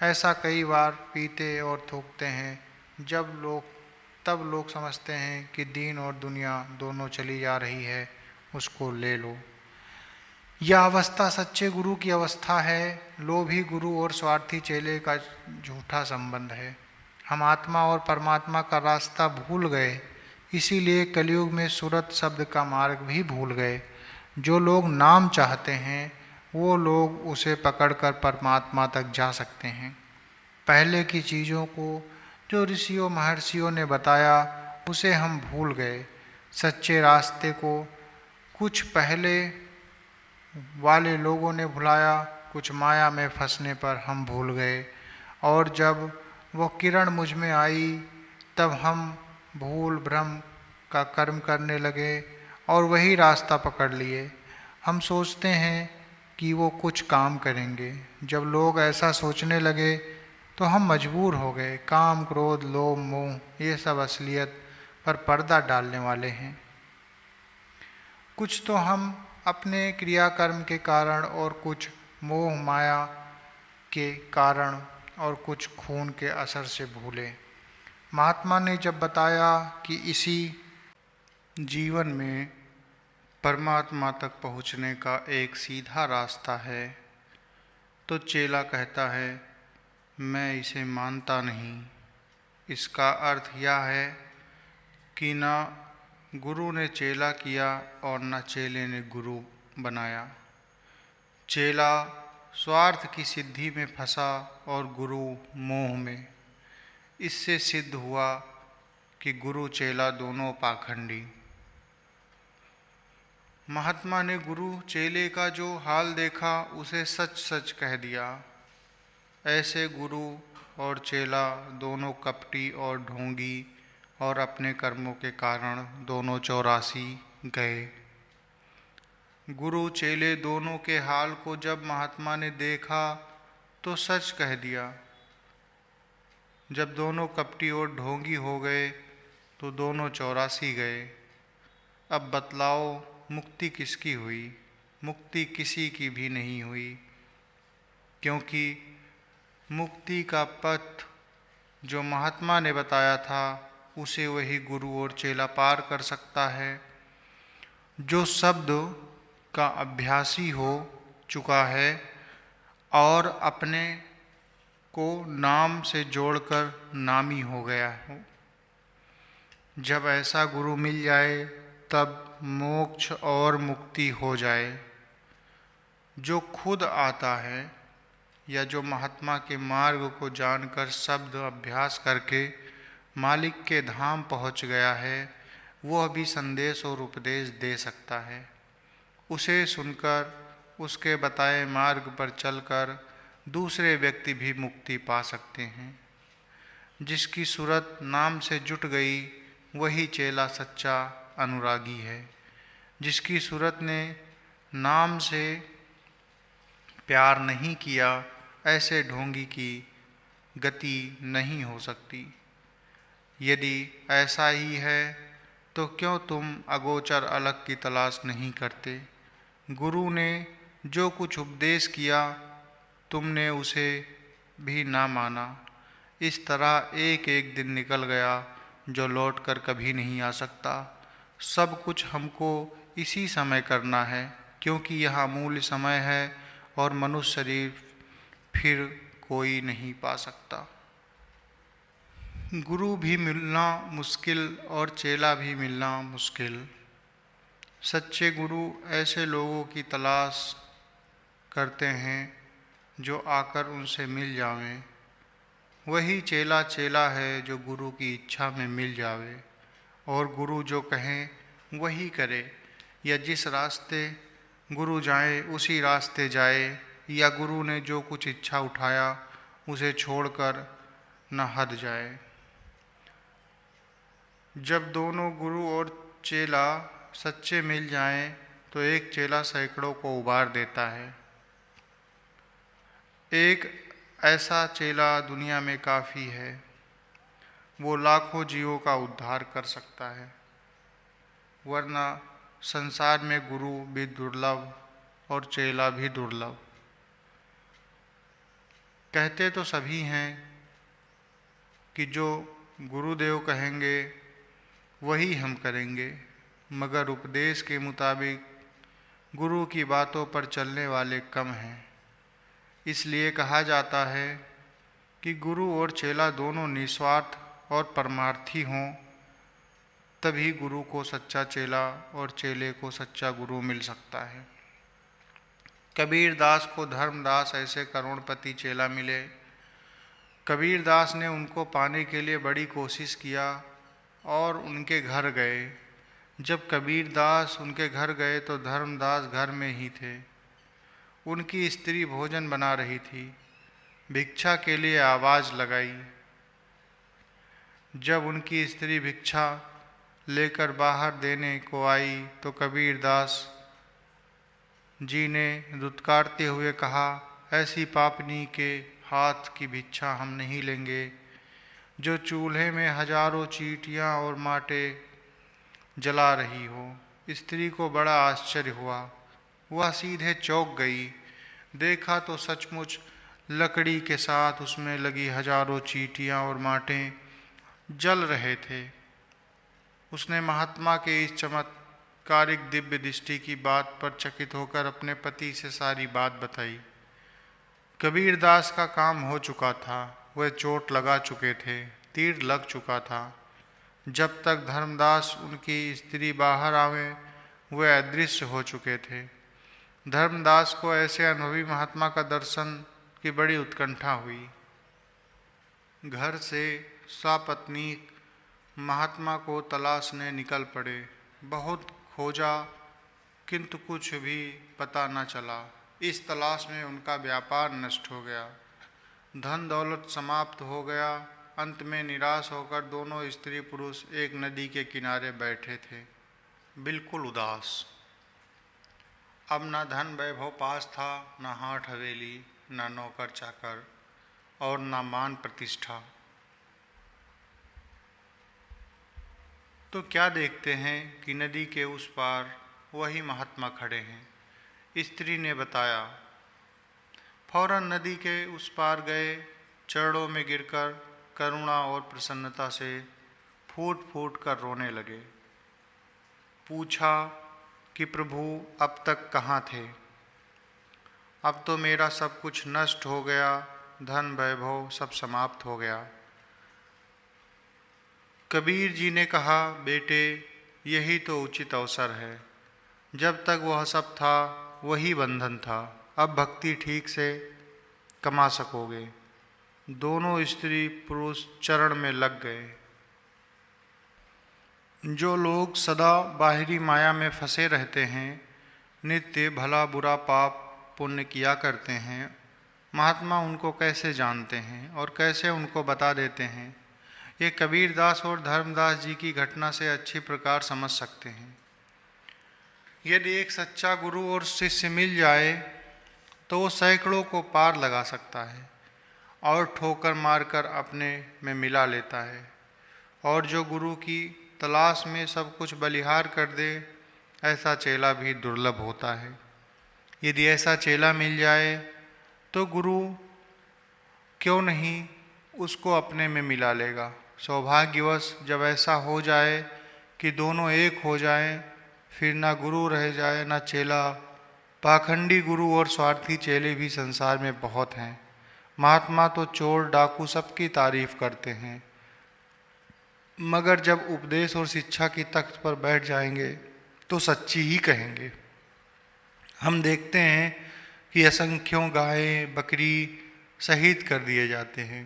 ऐसा कई बार पीते और थूकते हैं तब लोग समझते हैं कि दीन और दुनिया दोनों चली जा रही है, उसको ले लो। यह अवस्था सच्चे गुरु की अवस्था है। लोभी गुरु और स्वार्थी चेले का झूठा संबंध है। हम आत्मा और परमात्मा का रास्ता भूल गए, इसीलिए कलयुग में सुरत शब्द का मार्ग भी भूल गए। जो लोग नाम चाहते हैं वो लोग उसे पकड़कर परमात्मा तक जा सकते हैं। पहले की चीज़ों को जो ऋषियों महर्षियों ने बताया उसे हम भूल गए। सच्चे रास्ते को कुछ पहले वाले लोगों ने भुलाया, कुछ माया में फंसने पर हम भूल गए। और जब वो किरण मुझ में आई तब हम भूल भ्रम का कर्म करने लगे और वही रास्ता पकड़ लिए। हम सोचते हैं कि वो कुछ काम करेंगे। जब लोग ऐसा सोचने लगे तो हम मजबूर हो गए। काम, क्रोध, लोभ, मोह ये सब असलियत पर पर्दा डालने वाले हैं। कुछ तो हम अपने क्रियाकर्म के कारण और कुछ मोह माया के कारण और कुछ खून के असर से भूले। महात्मा ने जब बताया कि इसी जीवन में परमात्मा तक पहुँचने का एक सीधा रास्ता है, तो चेला कहता है, मैं इसे मानता नहीं। इसका अर्थ यह है कि ना गुरु ने चेला किया और न चेले ने गुरु बनाया। चेला स्वार्थ की सिद्धि में फंसा और गुरु मोह में। इससे सिद्ध हुआ कि गुरु चेला दोनों पाखंडी। महात्मा ने गुरु चेले का जो हाल देखा उसे सच सच कह दिया। ऐसे गुरु और चेला दोनों कपटी और ढोंगी और अपने कर्मों के कारण दोनों 84 गए। गुरु चेले दोनों के हाल को जब महात्मा ने देखा तो सच कह दिया। जब दोनों कपटी और ढोंगी हो गए तो दोनों 84 गए। अब बतलाओ मुक्ति किसकी हुई? मुक्ति किसी की भी नहीं हुई, क्योंकि मुक्ति का पथ जो महात्मा ने बताया था उसे वही गुरु और चेला पार कर सकता है। जो शब्द का अभ्यासी हो चुका है और अपने को नाम से जोड़कर नामी हो गया हो। जब ऐसा गुरु मिल जाए तब मोक्ष और मुक्ति हो जाए। जो खुद आता है या जो महात्मा के मार्ग को जानकर शब्द अभ्यास करके मालिक के धाम पहुंच गया है, वह भी संदेश और उपदेश दे सकता है। उसे सुनकर उसके बताए मार्ग पर चलकर दूसरे व्यक्ति भी मुक्ति पा सकते हैं। जिसकी सूरत नाम से जुट गई वही चेला सच्चा अनुरागी है। जिसकी सूरत ने नाम से प्यार नहीं किया, ऐसे ढोंगी की गति नहीं हो सकती। यदि ऐसा ही है तो क्यों तुम अगोचर अलग की तलाश नहीं करते? गुरु ने जो कुछ उपदेश किया तुमने उसे भी ना माना। इस तरह एक एक दिन निकल गया जो लौट कर कभी नहीं आ सकता। सब कुछ हमको इसी समय करना है, क्योंकि यह अमूल्य समय है और मनुष्य शरीर फिर कोई नहीं पा सकता। गुरु भी मिलना मुश्किल और चेला भी मिलना मुश्किल। सच्चे गुरु ऐसे लोगों की तलाश करते हैं जो आकर उनसे मिल जावें। वही चेला चेला है जो गुरु की इच्छा में मिल जावे और गुरु जो कहें वही करे, या जिस रास्ते गुरु जाए उसी रास्ते जाए, या गुरु ने जो कुछ इच्छा उठाया उसे छोड़कर न हट जाए। जब दोनों गुरु और चेला सच्चे मिल जाएं तो एक चेला सैकड़ों को उबार देता है। एक ऐसा चेला दुनिया में काफ़ी है, वो लाखों जीवों का उद्धार कर सकता है। वरना संसार में गुरु भी दुर्लभ और चेला भी दुर्लभ। कहते तो सभी हैं कि जो गुरुदेव कहेंगे वही हम करेंगे, मगर उपदेश के मुताबिक गुरु की बातों पर चलने वाले कम हैं। इसलिए कहा जाता है कि गुरु और चेला दोनों निस्वार्थ और परमार्थी हों, तभी गुरु को सच्चा चेला और चेले को सच्चा गुरु मिल सकता है। कबीर दास को धर्मदास ऐसे करोड़पति चेला मिले। कबीर दास ने उनको पाने के लिए बड़ी कोशिश किया और उनके घर गए। जब कबीर दास उनके घर गए तो धर्मदास घर में ही थे। उनकी स्त्री भोजन बना रही थी। भिक्षा के लिए आवाज़ लगाई। जब उनकी स्त्री भिक्षा लेकर बाहर देने को आई तो कबीर दास जी ने दुत्कारते हुए कहा, ऐसी पापनी के हाथ की भिक्षा हम नहीं लेंगे जो चूल्हे में हजारों चींटियां और माटे जला रही हो। स्त्री को बड़ा आश्चर्य हुआ। वह सीधे चौंक गई। देखा तो सचमुच लकड़ी के साथ उसमें लगी हजारों चींटियां और माटे जल रहे थे। उसने महात्मा के इस चमत्कारिक दिव्य दृष्टि की बात पर चकित होकर अपने पति से सारी बात बताई। कबीर दास का काम हो चुका था। वह चोट लगा चुके थे, तीर लग चुका था। जब तक धर्मदास उनकी स्त्री बाहर आवे वह अदृश्य हो चुके थे। धर्मदास को ऐसे अनुभवी महात्मा का दर्शन की बड़ी उत्कंठा हुई। घर से सपत्नी महात्मा को तलाशने निकल पड़े। बहुत खोजा किंतु कुछ भी पता न चला। इस तलाश में उनका व्यापार नष्ट हो गया, धन दौलत समाप्त हो गया। अंत में निराश होकर दोनों स्त्री पुरुष एक नदी के किनारे बैठे थे, बिल्कुल उदास। अब न धन वैभव पास था, न हाट हवेली, न नौकर चाकर और न मान प्रतिष्ठा। तो क्या देखते हैं कि नदी के उस पार वही महात्मा खड़े हैं। स्त्री ने बताया। फौरन नदी के उस पार गए, चरणों में गिरकर करुणा और प्रसन्नता से फूट फूट कर रोने लगे। पूछा कि प्रभु अब तक कहाँ थे? अब तो मेरा सब कुछ नष्ट हो गया, धन वैभव सब समाप्त हो गया। कबीर जी ने कहा, बेटे यही तो उचित अवसर है। जब तक वह सब था वही बंधन था, अब भक्ति ठीक से कमा सकोगे। दोनों स्त्री पुरुष चरण में लग गए। जो लोग सदा बाहरी माया में फंसे रहते हैं, नित्य भला बुरा पाप पुण्य किया करते हैं, महात्मा उनको कैसे जानते हैं और कैसे उनको बता देते हैं, ये कबीरदास और धर्मदास जी की घटना से अच्छी प्रकार समझ सकते हैं। यदि एक सच्चा गुरु और शिष्य मिल जाए तो वो सैकड़ों को पार लगा सकता है और ठोकर मारकर अपने में मिला लेता है। और जो गुरु की तलाश में सब कुछ बलिहार कर दे, ऐसा चेला भी दुर्लभ होता है। यदि ऐसा चेला मिल जाए तो गुरु क्यों नहीं उसको अपने में मिला लेगा। सौभाग्यवश जब ऐसा हो जाए कि दोनों एक हो जाएं, फिर ना गुरु रह जाए ना चेला। पाखंडी गुरु और स्वार्थी चेले भी संसार में बहुत हैं। महात्मा तो चोर डाकू सबकी तारीफ करते हैं, मगर जब उपदेश और शिक्षा की तख्त पर बैठ जाएंगे तो सच्ची ही कहेंगे। हम देखते हैं कि असंख्यों गायें बकरी शहीद कर दिए जाते हैं।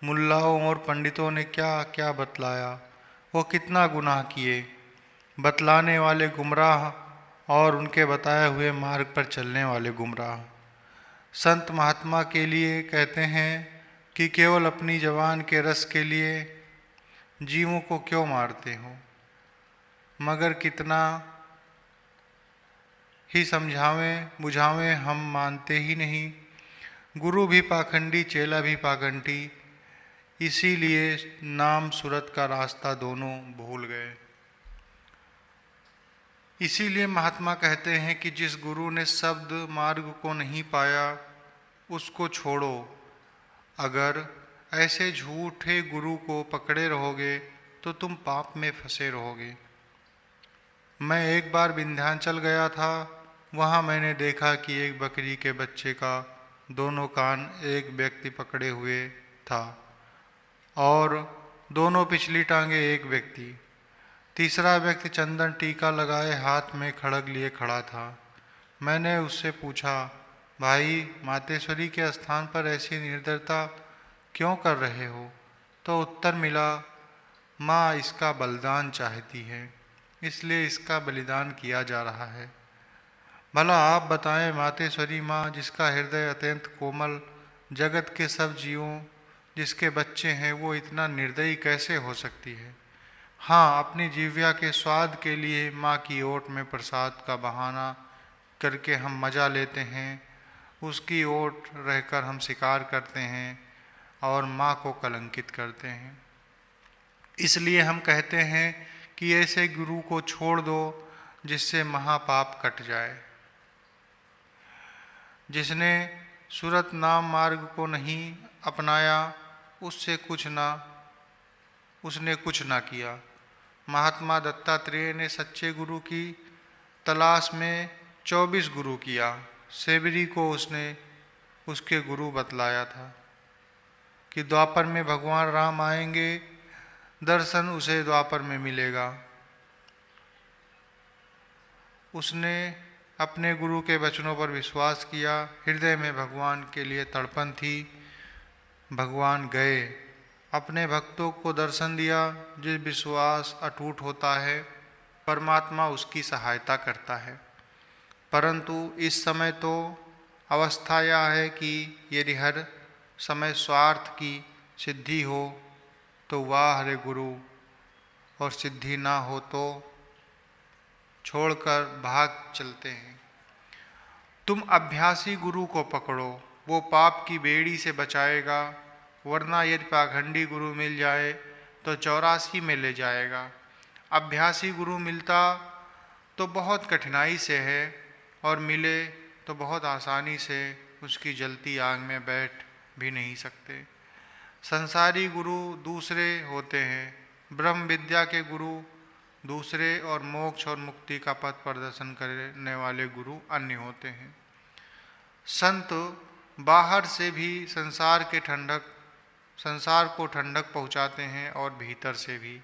मुल्लाओं और पंडितों ने क्या क्या बतलाया, वो कितना गुनाह किए। बतलाने वाले गुमराह और उनके बताए हुए मार्ग पर चलने वाले गुमराह। संत महात्मा के लिए कहते हैं कि केवल अपनी जवान के रस के लिए जीवों को क्यों मारते हो, मगर कितना ही समझावें बुझावें हम मानते ही नहीं। गुरु भी पाखंडी, चेला भी पाखंडी, इसीलिए नाम सूरत का रास्ता दोनों भूल गए। इसीलिए महात्मा कहते हैं कि जिस गुरु ने शब्द मार्ग को नहीं पाया उसको छोड़ो। अगर ऐसे झूठे गुरु को पकड़े रहोगे तो तुम पाप में फंसे रहोगे। मैं एक बार विंध्याचल गया था, वहाँ मैंने देखा कि एक बकरी के बच्चे का दोनों कान एक व्यक्ति पकड़े हुए था और दोनों पिछली टांगे एक व्यक्ति। तीसरा व्यक्ति चंदन टीका लगाए हाथ में खड़ग लिए खड़ा था। मैंने उससे पूछा, भाई मातेश्वरी के स्थान पर ऐसी निर्दयता क्यों कर रहे हो? तो उत्तर मिला, माँ इसका बलिदान चाहती है, इसलिए इसका बलिदान किया जा रहा है। भला आप बताएं मातेश्वरी माँ जिसका हृदय अत्यंत कोमल, जगत के सब जीवों जिसके बच्चे हैं, वो इतना निर्दयी कैसे हो सकती है? हाँ, अपनी जीव्या के स्वाद के लिए माँ की ओट में प्रसाद का बहाना करके हम मज़ा लेते हैं, उसकी ओट रहकर हम शिकार करते हैं और माँ को कलंकित करते हैं। इसलिए हम कहते हैं कि ऐसे गुरु को छोड़ दो जिससे महापाप कट जाए। जिसने सूरत नाम मार्ग को नहीं अपनाया उसने कुछ ना किया। महात्मा दत्तात्रेय ने सच्चे गुरु की तलाश में 24 गुरु किया। सेबरी को उसने उसके गुरु बतलाया था कि द्वापर में भगवान राम आएंगे, दर्शन उसे द्वापर में मिलेगा। उसने अपने गुरु के वचनों पर विश्वास किया। हृदय में भगवान के लिए तड़पन थी। भगवान गए, अपने भक्तों को दर्शन दिया। जिस विश्वास अटूट होता है, परमात्मा उसकी सहायता करता है। परंतु इस समय तो अवस्था यह है कि यदि हर समय स्वार्थ की सिद्धि हो तो वाह हरे गुरु, और सिद्धि ना हो तो छोड़कर भाग चलते हैं। तुम अभ्यासी गुरु को पकड़ो, वो पाप की बेड़ी से बचाएगा, वरना यदि पाखंडी गुरु मिल जाए तो 84 में ले जाएगा। अभ्यासी गुरु मिलता तो बहुत कठिनाई से है और मिले तो बहुत आसानी से उसकी जलती आग में बैठ भी नहीं सकते। संसारी गुरु दूसरे होते हैं, ब्रह्म विद्या के गुरु दूसरे और मोक्ष और मुक्ति का पथ प्रदर्शन करने वाले गुरु अन्य होते हैं। संत बाहर से भी संसार को ठंडक पहुंचाते हैं और भीतर से भी।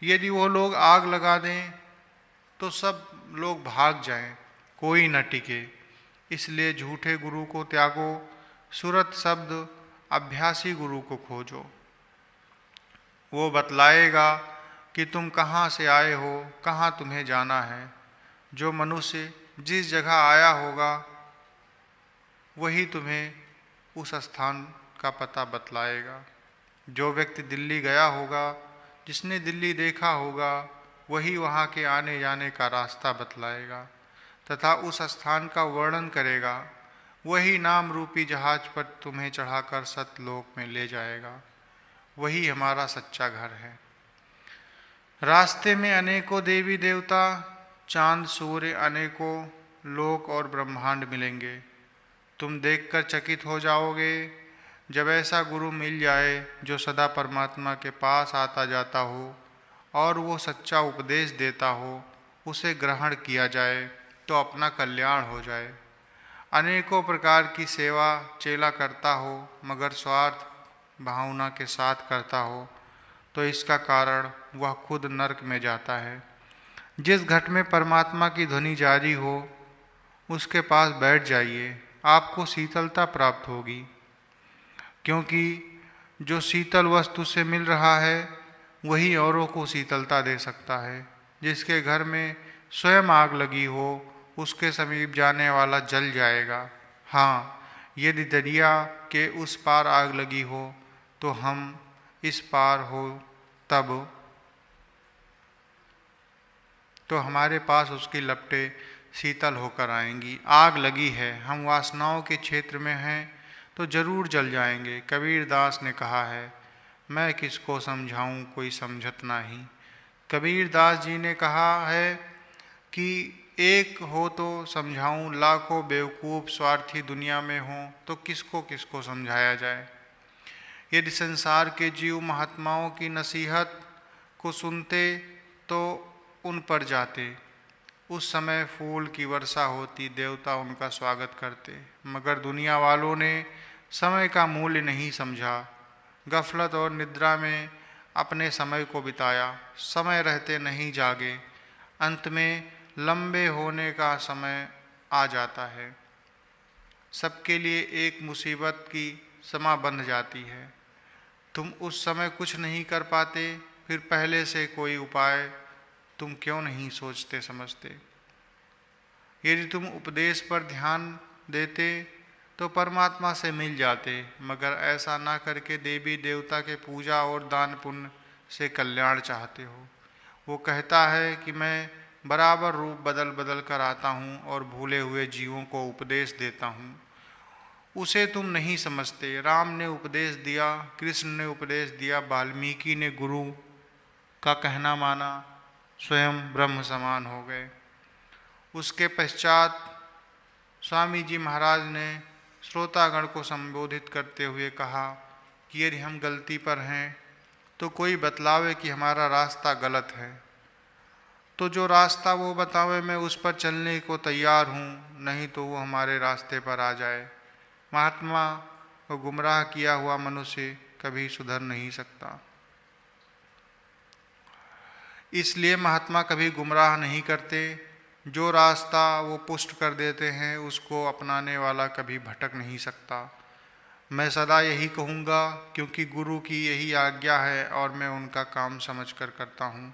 यदि वो लोग आग लगा दें तो सब लोग भाग जाएं, कोई न टिके। इसलिए झूठे गुरु को त्यागो, सुरत शब्द अभ्यासी गुरु को खोजो। वो बतलाएगा कि तुम कहाँ से आए हो, कहाँ तुम्हें जाना है। जो मनुष्य जिस जगह आया होगा वही तुम्हें उस स्थान का पता बतलाएगा। जो व्यक्ति दिल्ली गया होगा, जिसने दिल्ली देखा होगा, वही वहाँ के आने जाने का रास्ता बतलाएगा तथा उस स्थान का वर्णन करेगा। वही नाम रूपी जहाज पर तुम्हें चढ़ाकर सतलोक में ले जाएगा। वही हमारा सच्चा घर है। रास्ते में अनेकों देवी देवता, चांद सूर्य, अनेकों लोक और ब्रह्मांड मिलेंगे। तुम देखकर चकित हो जाओगे। जब ऐसा गुरु मिल जाए जो सदा परमात्मा के पास आता जाता हो और वो सच्चा उपदेश देता हो, उसे ग्रहण किया जाए तो अपना कल्याण हो जाए। अनेकों प्रकार की सेवा चेला करता हो मगर स्वार्थ भावना के साथ करता हो तो इसका कारण वह खुद नरक में जाता है। जिस घट में परमात्मा की ध्वनि जारी हो उसके पास बैठ जाइए, आपको शीतलता प्राप्त होगी। क्योंकि जो शीतल वस्तु से मिल रहा है वही औरों को शीतलता दे सकता है। जिसके घर में स्वयं आग लगी हो उसके समीप जाने वाला जल जाएगा। हाँ, यदि दरिया के उस पार आग लगी हो तो हम इस पार हो तब तो हमारे पास उसकी लपटें शीतल होकर आएंगी। आग लगी है, हम वासनाओं के क्षेत्र में हैं तो जरूर जल जाएंगे। कबीर दास ने कहा है, मैं किसको समझाऊं कोई समझत नहीं। कबीर दास जी ने कहा है कि एक हो तो समझाऊं, लाखों बेवकूफ़ स्वार्थी दुनिया में हों तो किसको किसको समझाया जाए। यदि संसार के जीव महात्माओं की नसीहत को सुनते तो उन पर जाते। उस समय फूल की वर्षा होती, देवता उनका स्वागत करते। मगर दुनिया वालों ने समय का मूल्य नहीं समझा, गफलत और निद्रा में अपने समय को बिताया, समय रहते नहीं जागे। अंत में लंबे होने का समय आ जाता है। सबके लिए एक मुसीबत की समा बंध जाती है। तुम उस समय कुछ नहीं कर पाते, फिर पहले से कोई उपाय तुम क्यों नहीं सोचते समझते। यदि तुम उपदेश पर ध्यान देते तो परमात्मा से मिल जाते, मगर ऐसा ना करके देवी देवता के पूजा और दान पुण्य से कल्याण चाहते हो। वो कहता है कि मैं बराबर रूप बदल बदल कर आता हूँ और भूले हुए जीवों को उपदेश देता हूँ। उसे तुम नहीं समझते। राम ने उपदेश दिया, कृष्ण ने उपदेश दिया, वाल्मीकि ने गुरु का कहना माना, स्वयं ब्रह्म समान हो गए। उसके पश्चात स्वामी जी महाराज ने श्रोतागण को संबोधित करते हुए कहा कि यदि हम गलती पर हैं तो कोई बतलावे कि हमारा रास्ता गलत है, तो जो रास्ता वो बतावे मैं उस पर चलने को तैयार हूँ, नहीं तो वो हमारे रास्ते पर आ जाए। महात्मा को गुमराह किया हुआ मनुष्य कभी सुधर नहीं सकता। इसलिए महात्मा कभी गुमराह नहीं करते। जो रास्ता वो पुष्ट कर देते हैं उसको अपनाने वाला कभी भटक नहीं सकता। मैं सदा यही कहूँगा क्योंकि गुरु की यही आज्ञा है और मैं उनका काम समझकर करता हूँ।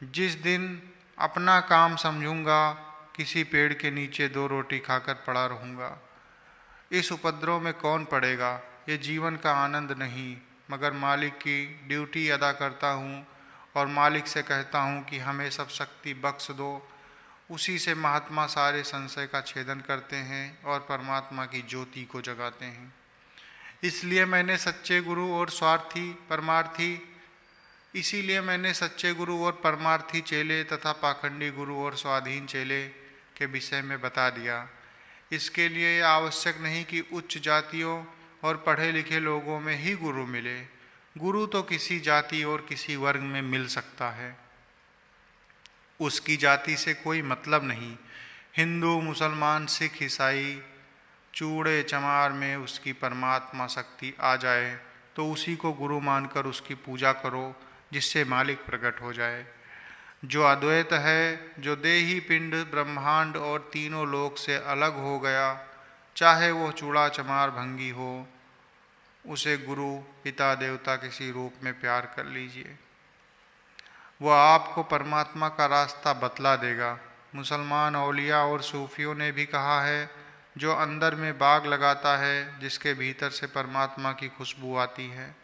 जिस दिन अपना काम समझूंगा, किसी पेड़ के नीचे 2 रोटी खाकर पड़ा रहूँगा। इस उपद्रव में कौन पड़ेगा। ये जीवन का आनंद नहीं, मगर मालिक की ड्यूटी अदा करता हूँ और मालिक से कहता हूँ कि हमें सब शक्ति बख्श दो। उसी से महात्मा सारे संशय का छेदन करते हैं और परमात्मा की ज्योति को जगाते हैं। इसीलिए मैंने सच्चे गुरु और परमार्थी चेले तथा पाखंडी गुरु और स्वाधीन चेले के विषय में बता दिया। इसके लिए यह आवश्यक नहीं कि उच्च जातियों और पढ़े लिखे लोगों में ही गुरु मिले। गुरु तो किसी जाति और किसी वर्ग में मिल सकता है, उसकी जाति से कोई मतलब नहीं। हिंदू, मुसलमान, सिख, ईसाई, चूड़े चमार में उसकी परमात्मा शक्ति आ जाए तो उसी को गुरु मानकर उसकी पूजा करो। जिससे मालिक प्रकट हो जाए। जो अद्वैत है, जो देही पिंड ब्रह्मांड और तीनों लोक से अलग हो गया, चाहे वो चूड़ा चमार भंगी हो, उसे गुरु पिता देवता किसी रूप में प्यार कर लीजिए, वह आपको परमात्मा का रास्ता बतला देगा। मुसलमान औलिया और सूफियों ने भी कहा है, जो अंदर में बाग लगाता है, जिसके भीतर से परमात्मा की खुशबू आती है,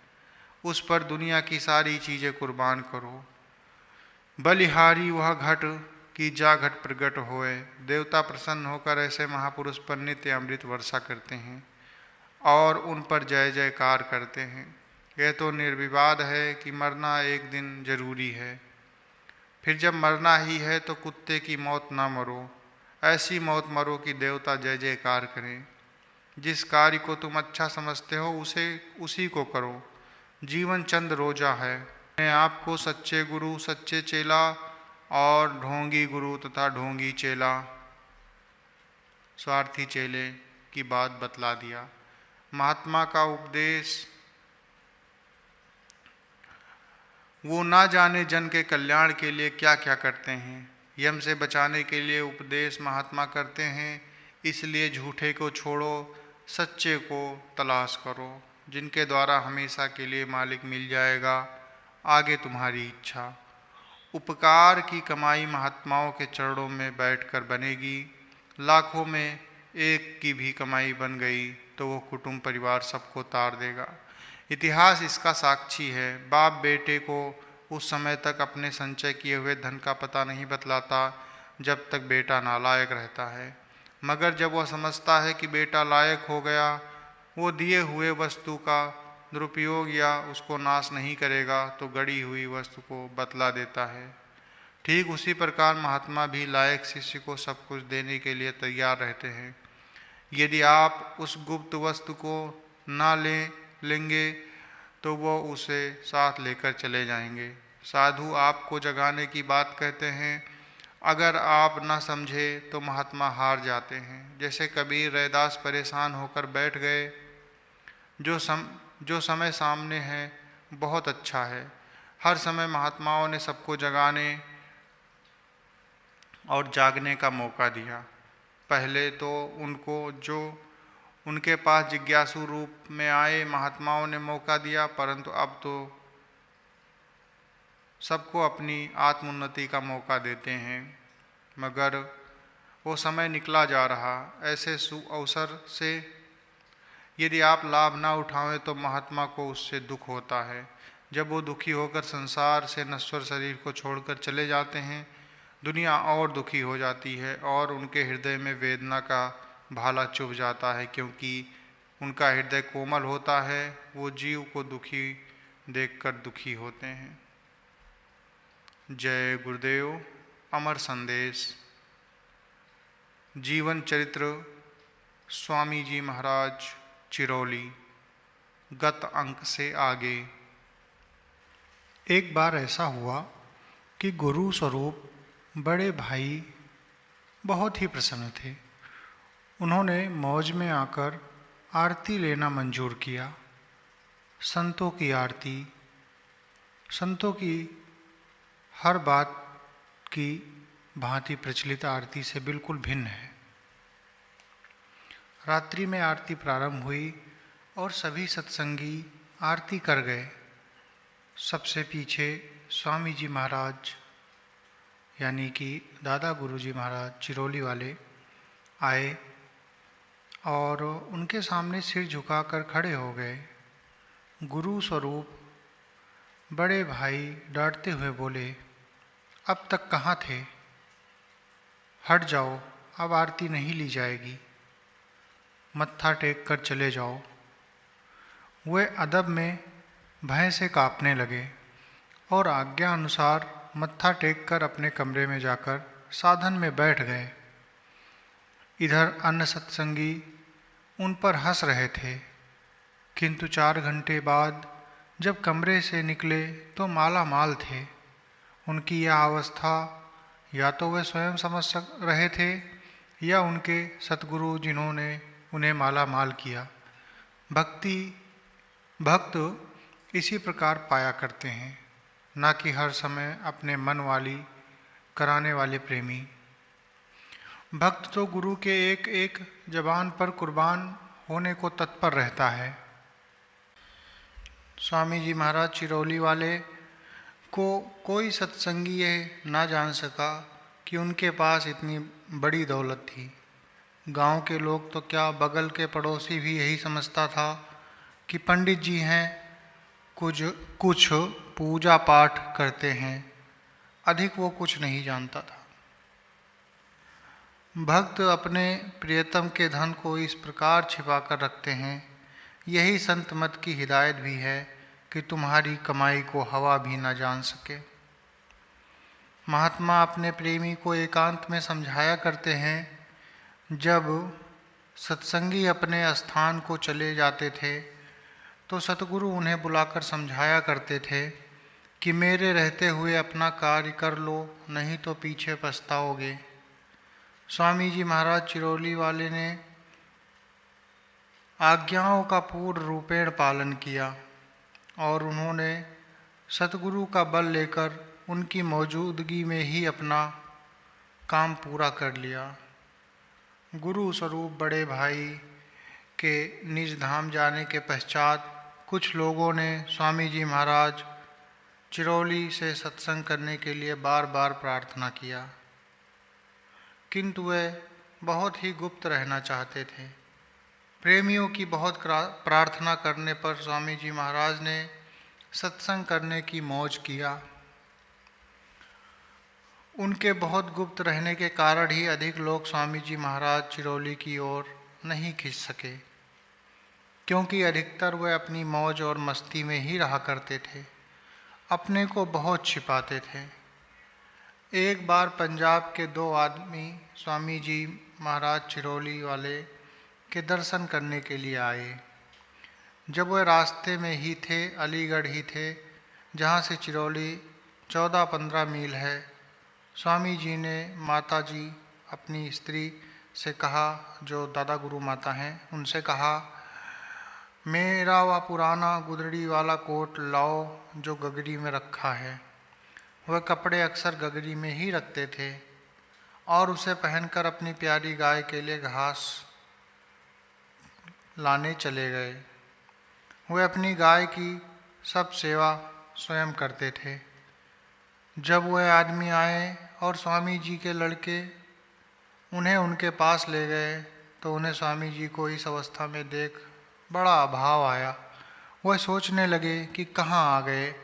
उस पर दुनिया की सारी चीज़ें कुर्बान करो। बलिहारी वह घट की जा घट प्रगट होए। देवता प्रसन्न होकर ऐसे महापुरुष पर नित्य अमृत वर्षा करते हैं और उन पर जय जयकार करते हैं। यह तो निर्विवाद है कि मरना एक दिन जरूरी है, फिर जब मरना ही है तो कुत्ते की मौत ना मरो, ऐसी मौत मरो कि देवता जय जयकार करें। जिस कार्य को तुम अच्छा समझते हो उसी को करो। जीवन चंद रोजा है। अपने आप को सच्चे गुरु, सच्चे चेला और ढोंगी गुरु तथा ढोंगी चेला, स्वार्थी चेले की बात बतला दिया। महात्मा का उपदेश, वो ना जाने जन के कल्याण के लिए क्या क्या करते हैं। यम से बचाने के लिए उपदेश महात्मा करते हैं, इसलिए झूठे को छोड़ो, सच्चे को तलाश करो, जिनके द्वारा हमेशा के लिए मालिक मिल जाएगा। आगे तुम्हारी इच्छा। उपकार की कमाई महात्माओं के चरणों में बैठकर बनेगी। लाखों में एक की भी कमाई बन गई तो वो कुटुंब परिवार सबको तार देगा। इतिहास इसका साक्षी है। बाप बेटे को उस समय तक अपने संचय किए हुए धन का पता नहीं बतलाता जब तक बेटा नालायक रहता है, मगर जब वह समझता है कि बेटा लायक हो गया, वो दिए हुए वस्तु का दुरुपयोग या उसको नाश नहीं करेगा तो गड़ी हुई वस्तु को बतला देता है। ठीक उसी प्रकार महात्मा भी लायक शिष्य को सब कुछ देने के लिए तैयार रहते हैं। यदि आप उस गुप्त वस्तु को ना लेंगे तो वो उसे साथ लेकर चले जाएंगे। साधु आपको जगाने की बात कहते हैं, अगर आप ना समझे तो महात्मा हार जाते हैं। जैसे कबीर रैदास परेशान होकर बैठ गए, जो समय सामने है बहुत अच्छा है। हर समय महात्माओं ने सबको जगाने और जागने का मौका दिया। पहले तो उनको जो उनके पास जिज्ञासु रूप में आए महात्माओं ने मौका दिया, परंतु अब तो सबको अपनी आत्मोन्नति का मौका देते हैं। मगर वो समय निकला जा रहा। ऐसे अवसर से यदि आप लाभ ना उठाएं तो महात्मा को उससे दुख होता है। जब वो दुखी होकर संसार से नश्वर शरीर को छोड़कर चले जाते हैं, दुनिया और दुखी हो जाती है और उनके हृदय में वेदना का भाला चुभ जाता है, क्योंकि उनका हृदय कोमल होता है। वो जीव को दुखी देखकर दुखी होते हैं। जय गुरुदेव। अमर संदेश जीवन चरित्र स्वामी जी महाराज चिरौली, गत अंक से आगे। एक बार ऐसा हुआ कि गुरु स्वरूप बड़े भाई बहुत ही प्रसन्न थे। उन्होंने मौज में आकर आरती लेना मंजूर किया। संतों की आरती संतों की हर बात की भांति प्रचलित आरती से बिल्कुल भिन्न है। रात्रि में आरती प्रारंभ हुई और सभी सत्संगी आरती कर गए। सबसे पीछे स्वामी जी महाराज यानी कि दादा गुरु जी महाराज चिरौली वाले आए और उनके सामने सिर झुकाकर खड़े हो गए। गुरु स्वरूप बड़े भाई डांटते हुए बोले, अब तक कहाँ थे? हट जाओ, अब आरती नहीं ली जाएगी, मत्था टेक कर चले जाओ। वे अदब में भय से कांपने लगे और आज्ञा अनुसार मत्था टेक कर अपने कमरे में जाकर साधन में बैठ गए। इधर अन्य सत्संगी उन पर हंस रहे थे, किंतु 4 घंटे बाद जब कमरे से निकले तो माला माल थे। उनकी यह अवस्था या तो वे स्वयं समझ रहे थे या उनके सतगुरु जिन्होंने उन्हें माला माल किया। भक्त इसी प्रकार पाया करते हैं। ना कि हर समय अपने मन वाली कराने वाले प्रेमी। भक्त तो गुरु के एक एक जबान पर कुर्बान होने को तत्पर रहता है। स्वामी जी महाराज चिरौली वाले को कोई सत्संगी यह ना जान सका कि उनके पास इतनी बड़ी दौलत थी। गांव के लोग तो क्या, बगल के पड़ोसी भी यही समझता था कि पंडित जी हैं, कुछ पूजा पाठ करते हैं, अधिक वो कुछ नहीं जानता था। भक्त अपने प्रियतम के धन को इस प्रकार छिपा कर रखते हैं, यही संत मत की हिदायत भी है कि तुम्हारी कमाई को हवा भी न जान सके। महात्मा अपने प्रेमी को एकांत में समझाया करते हैं। जब सत्संगी अपने स्थान को चले जाते थे तो सतगुरु उन्हें बुलाकर समझाया करते थे कि मेरे रहते हुए अपना कार्य कर लो, नहीं तो पीछे पछताओगे। स्वामी जी महाराज चिरौली वाले ने आज्ञाओं का पूर्ण रूपेण पालन किया और उन्होंने सतगुरु का बल लेकर उनकी मौजूदगी में ही अपना काम पूरा कर लिया। गुरु स्वरूप बड़े भाई के निज धाम जाने के पश्चात कुछ लोगों ने स्वामी जी महाराज चिरौली से सत्संग करने के लिए बार बार प्रार्थना किया, किंतु वे बहुत ही गुप्त रहना चाहते थे। प्रेमियों की बहुत प्रार्थना करने पर स्वामी जी महाराज ने सत्संग करने की मौज किया। उनके बहुत गुप्त रहने के कारण ही अधिक लोग स्वामी जी महाराज चिरौली की ओर नहीं खिंच सके, क्योंकि अधिकतर वे अपनी मौज और मस्ती में ही रहा करते थे, अपने को बहुत छिपाते थे। एक बार पंजाब के दो आदमी स्वामी जी महाराज चिरौली वाले के दर्शन करने के लिए आए। जब वह रास्ते में ही थे, अलीगढ़ ही थे, जहाँ से चिरौली 14-15 मील है, स्वामी जी ने माता जी अपनी स्त्री से कहा, जो दादा गुरु माता हैं, उनसे कहा, मेरा वह पुराना गुदड़ी वाला कोट लाओ जो गगरी में रखा है। वह कपड़े अक्सर गगरी में ही रखते थे और उसे पहनकर अपनी प्यारी गाय के लिए घास लाने चले गए। वे अपनी गाय की सब सेवा स्वयं करते थे। जब वह आदमी आए और स्वामी जी के लड़के उन्हें उनके पास ले गए तो उन्हें स्वामी जी को इस अवस्था में देख बड़ा अभाव आया। वह सोचने लगे कि कहाँ आ गए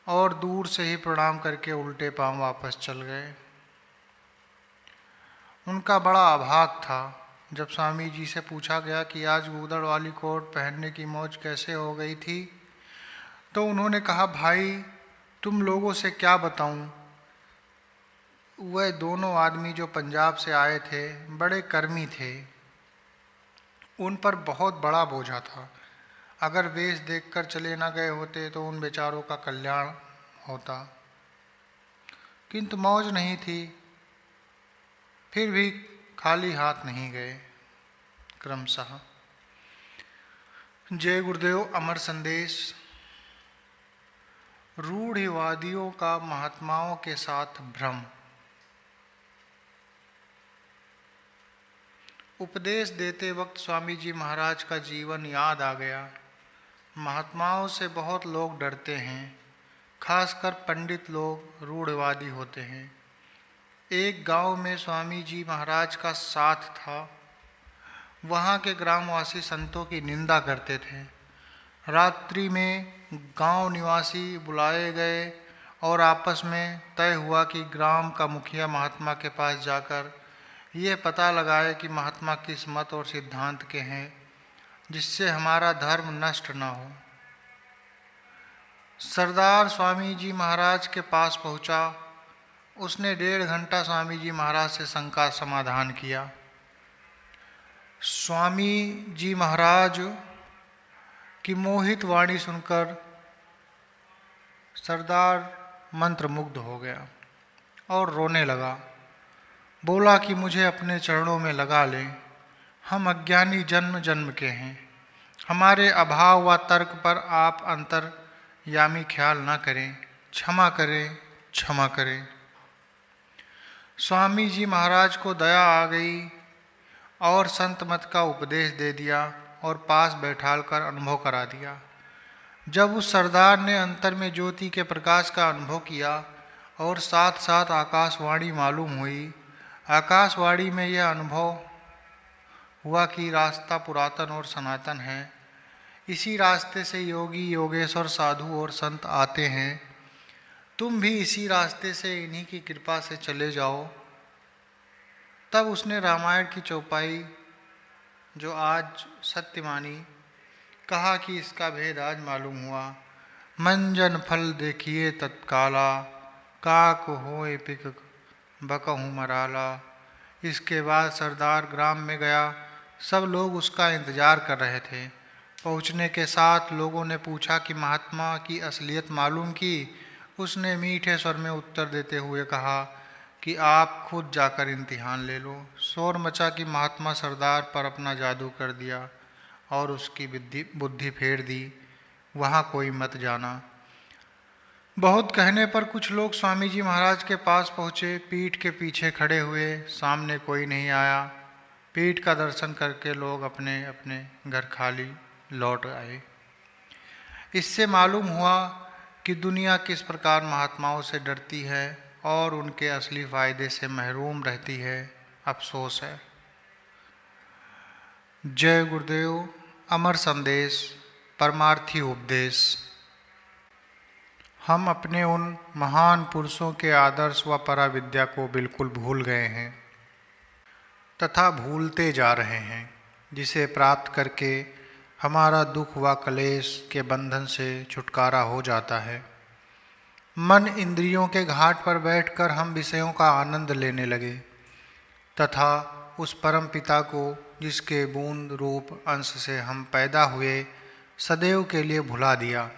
और दूर से ही प्रणाम करके उल्टे पांव वापस चल गए। उनका बड़ा अभाग था। जब स्वामी जी से पूछा गया कि आज गूदड़ वाली कोट पहनने की मौज कैसे हो गई थी, तो उन्होंने कहा, भाई तुम लोगों से क्या बताऊं, वह दोनों आदमी जो पंजाब से आए थे बड़े कर्मी थे, उन पर बहुत बड़ा बोझा था। अगर वेश देखकर चले न गए होते तो उन बेचारों का कल्याण होता, किंतु मौज नहीं थी, फिर भी खाली हाथ नहीं गए। क्रमशः जय गुरुदेव। अमर संदेश। रूढ़िवादियों का महात्माओं के साथ भ्रम। उपदेश देते वक्त स्वामी जी महाराज का जीवन याद आ गया। महात्माओं से बहुत लोग डरते हैं, खासकर पंडित लोग रूढ़िवादी होते हैं। एक गांव में स्वामी जी महाराज का साथ था। वहाँ के ग्रामवासी संतों की निंदा करते थे। रात्रि में गांव निवासी बुलाए गए और आपस में तय हुआ कि ग्राम का मुखिया महात्मा के पास जाकर ये पता लगाए कि महात्मा किस मत और सिद्धांत के हैं, जिससे हमारा धर्म नष्ट न हो। सरदार स्वामी जी महाराज के पास पहुंचा। उसने 1.5 घंटा स्वामी जी महाराज से शंका समाधान किया। स्वामी जी महाराज की मोहित वाणी सुनकर सरदार मंत्रमुग्ध हो गया और रोने लगा। बोला कि मुझे अपने चरणों में लगा ले, हम अज्ञानी जन्म जन्म के हैं, हमारे अभाव व तर्क पर आप अंतर्यामी ख्याल न करें। क्षमा करें, क्षमा करें। स्वामी जी महाराज को दया आ गई और संत मत का उपदेश दे दिया और पास बैठाल कर अनुभव करा दिया। जब उस सरदार ने अंतर में ज्योति के प्रकाश का अनुभव किया और साथ साथ आकाशवाणी मालूम हुई, आकाशवाणी में यह अनुभव हुआ कि रास्ता पुरातन और सनातन है। इसी रास्ते से योगी, योगेश्वर, साधु और संत आते हैं। तुम भी इसी रास्ते से इन्हीं की कृपा से चले जाओ। तब उसने रामायण की चौपाई जो आज सत्य मानी, कहा कि इसका भेद आज मालूम हुआ। मंजन फल देखिए तत्काला, काक होए पिक बकहूँ मराला। इसके बाद सरदार ग्राम में गया। सब लोग उसका इंतजार कर रहे थे। पहुंचने के साथ लोगों ने पूछा कि महात्मा की असलियत मालूम की। उसने मीठे स्वर में उत्तर देते हुए कहा कि आप खुद जाकर इम्तिहान ले लो। शोर मचा कि महात्मा सरदार पर अपना जादू कर दिया और उसकी बुद्धि फेर दी, वहाँ कोई मत जाना। बहुत कहने पर कुछ लोग स्वामी जी महाराज के पास पहुँचे। पीठ के पीछे खड़े हुए, सामने कोई नहीं आया। पीठ का दर्शन करके लोग अपने अपने घर खाली लौट आए। इससे मालूम हुआ कि दुनिया किस प्रकार महात्माओं से डरती है और उनके असली फायदे से महरूम रहती है। अफसोस है। जय गुरुदेव। अमर संदेश, परमार्थी उपदेश। हम अपने उन महान पुरुषों के आदर्श व पराविद्या को बिल्कुल भूल गए हैं तथा भूलते जा रहे हैं, जिसे प्राप्त करके हमारा दुख व क्लेश के बंधन से छुटकारा हो जाता है। मन इंद्रियों के घाट पर बैठकर हम विषयों का आनंद लेने लगे तथा उस परम पिता को, जिसके बूंद रूप अंश से हम पैदा हुए, सदैव के लिए भुला दिया।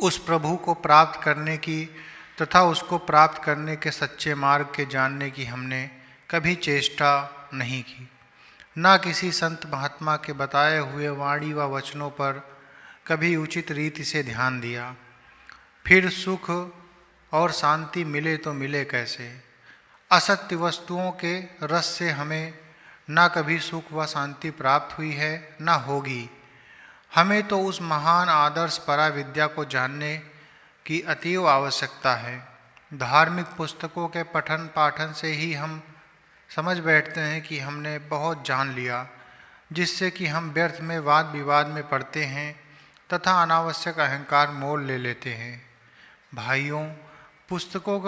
उस प्रभु को प्राप्त करने की तथा उसको प्राप्त करने के सच्चे मार्ग के जानने की हमने कभी चेष्टा नहीं की। ना किसी संत महात्मा के बताए हुए वाणी व वचनों पर कभी उचित रीति से ध्यान दिया। फिर सुख और शांति मिले तो मिले कैसे? असत्य वस्तुओं के रस से हमें ना कभी सुख व शांति प्राप्त हुई है, ना होगी। हमें तो उस महान आदर्श पराविद्या को जानने की अतीव आवश्यकता है। धार्मिक पुस्तकों के पठन पाठन से ही हम समझ बैठते हैं कि हमने बहुत जान लिया, जिससे कि हम व्यर्थ में वाद विवाद में पड़ते हैं तथा अनावश्यक अहंकार मोल ले लेते हैं। भाइयों, पुस्तकों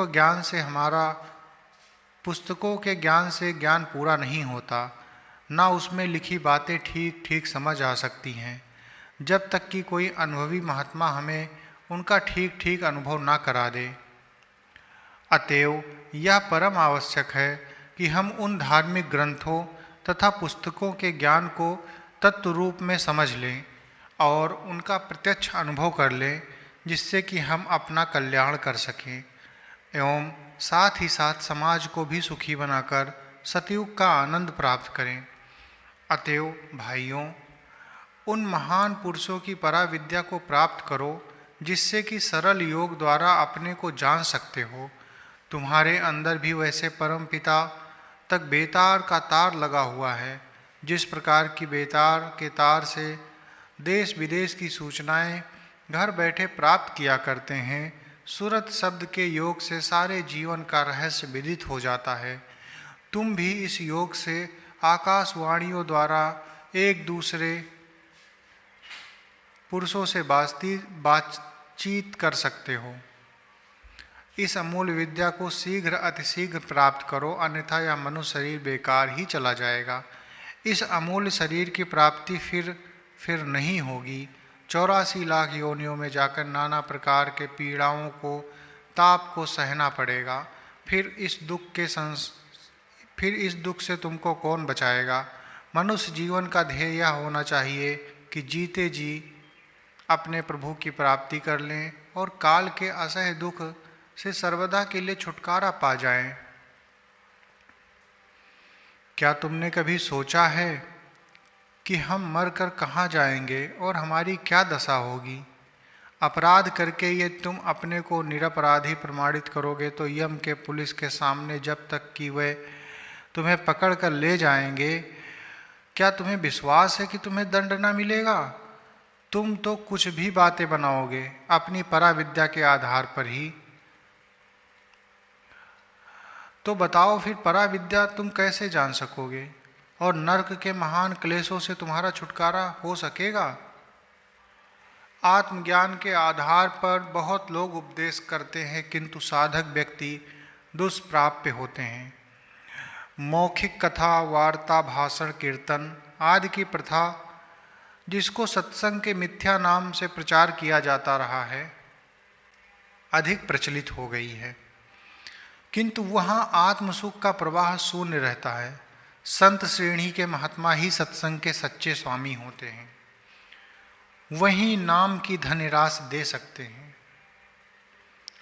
के ज्ञान से ज्ञान पूरा नहीं होता, ना उसमें लिखी बातें ठीक ठीक समझ आ सकती हैं, जब तक कि कोई अनुभवी महात्मा हमें उनका ठीक ठीक अनुभव ना करा दे। अतएव यह परम आवश्यक है कि हम उन धार्मिक ग्रंथों तथा पुस्तकों के ज्ञान को तत्व रूप में समझ लें और उनका प्रत्यक्ष अनुभव कर लें, जिससे कि हम अपना कल्याण कर सकें एवं साथ ही साथ समाज को भी सुखी बनाकर सतयुग का आनंद प्राप्त करें। अतएव भाइयों, उन महान पुरुषों की पराविद्या को प्राप्त करो, जिससे कि सरल योग द्वारा अपने को जान सकते हो। तुम्हारे अंदर भी वैसे परम पिता तक बेतार का तार लगा हुआ है। जिस प्रकार की बेतार के तार से देश विदेश की सूचनाएं घर बैठे प्राप्त किया करते हैं, सूरत शब्द के योग से सारे जीवन का रहस्य विदित हो जाता है। तुम भी इस योग से आकाशवाणियों द्वारा एक दूसरे पुरुषों से बातचीत कर सकते हो। इस अमूल्य विद्या को शीघ्र अतिशीघ्र प्राप्त करो, अन्यथा यह मनुष्य शरीर बेकार ही चला जाएगा। इस अमूल्य शरीर की प्राप्ति फिर नहीं होगी। 84 लाख योनियों में जाकर नाना प्रकार के पीड़ाओं को, ताप को सहना पड़ेगा। फिर इस दुख से तुमको कौन बचाएगा? मनुष्य जीवन का ध्येय यह होना चाहिए कि जीते जी अपने प्रभु की प्राप्ति कर लें और काल के असह्य दुख से सर्वदा के लिए छुटकारा पा जाएं। क्या तुमने कभी सोचा है कि हम मरकर कहाँ जाएंगे और हमारी क्या दशा होगी? अपराध करके ये तुम अपने को निरपराधी प्रमाणित करोगे तो यम के पुलिस के सामने जब तक कि वे तुम्हें पकड़ कर ले जाएंगे, क्या तुम्हें विश्वास है कि तुम्हें दंड ना मिलेगा? तुम तो कुछ भी बातें बनाओगे अपनी पराविद्या के आधार पर ही। तो बताओ फिर पराविद्या तुम कैसे जान सकोगे और नरक के महान क्लेशों से तुम्हारा छुटकारा हो सकेगा? आत्मज्ञान के आधार पर बहुत लोग उपदेश करते हैं, किंतु साधक व्यक्ति दुष्प्राप्य होते हैं। मौखिक कथा, वार्ता, भाषण, कीर्तन आदि की प्रथा, जिसको सत्संग के मिथ्या नाम से प्रचार किया जाता रहा है, अधिक प्रचलित हो गई है, किंतु वहाँ आत्मसुख का प्रवाह शून्य रहता है। संत श्रेणी के महात्मा ही सत्संग के सच्चे स्वामी होते हैं, वही नाम की धनराश दे सकते हैं।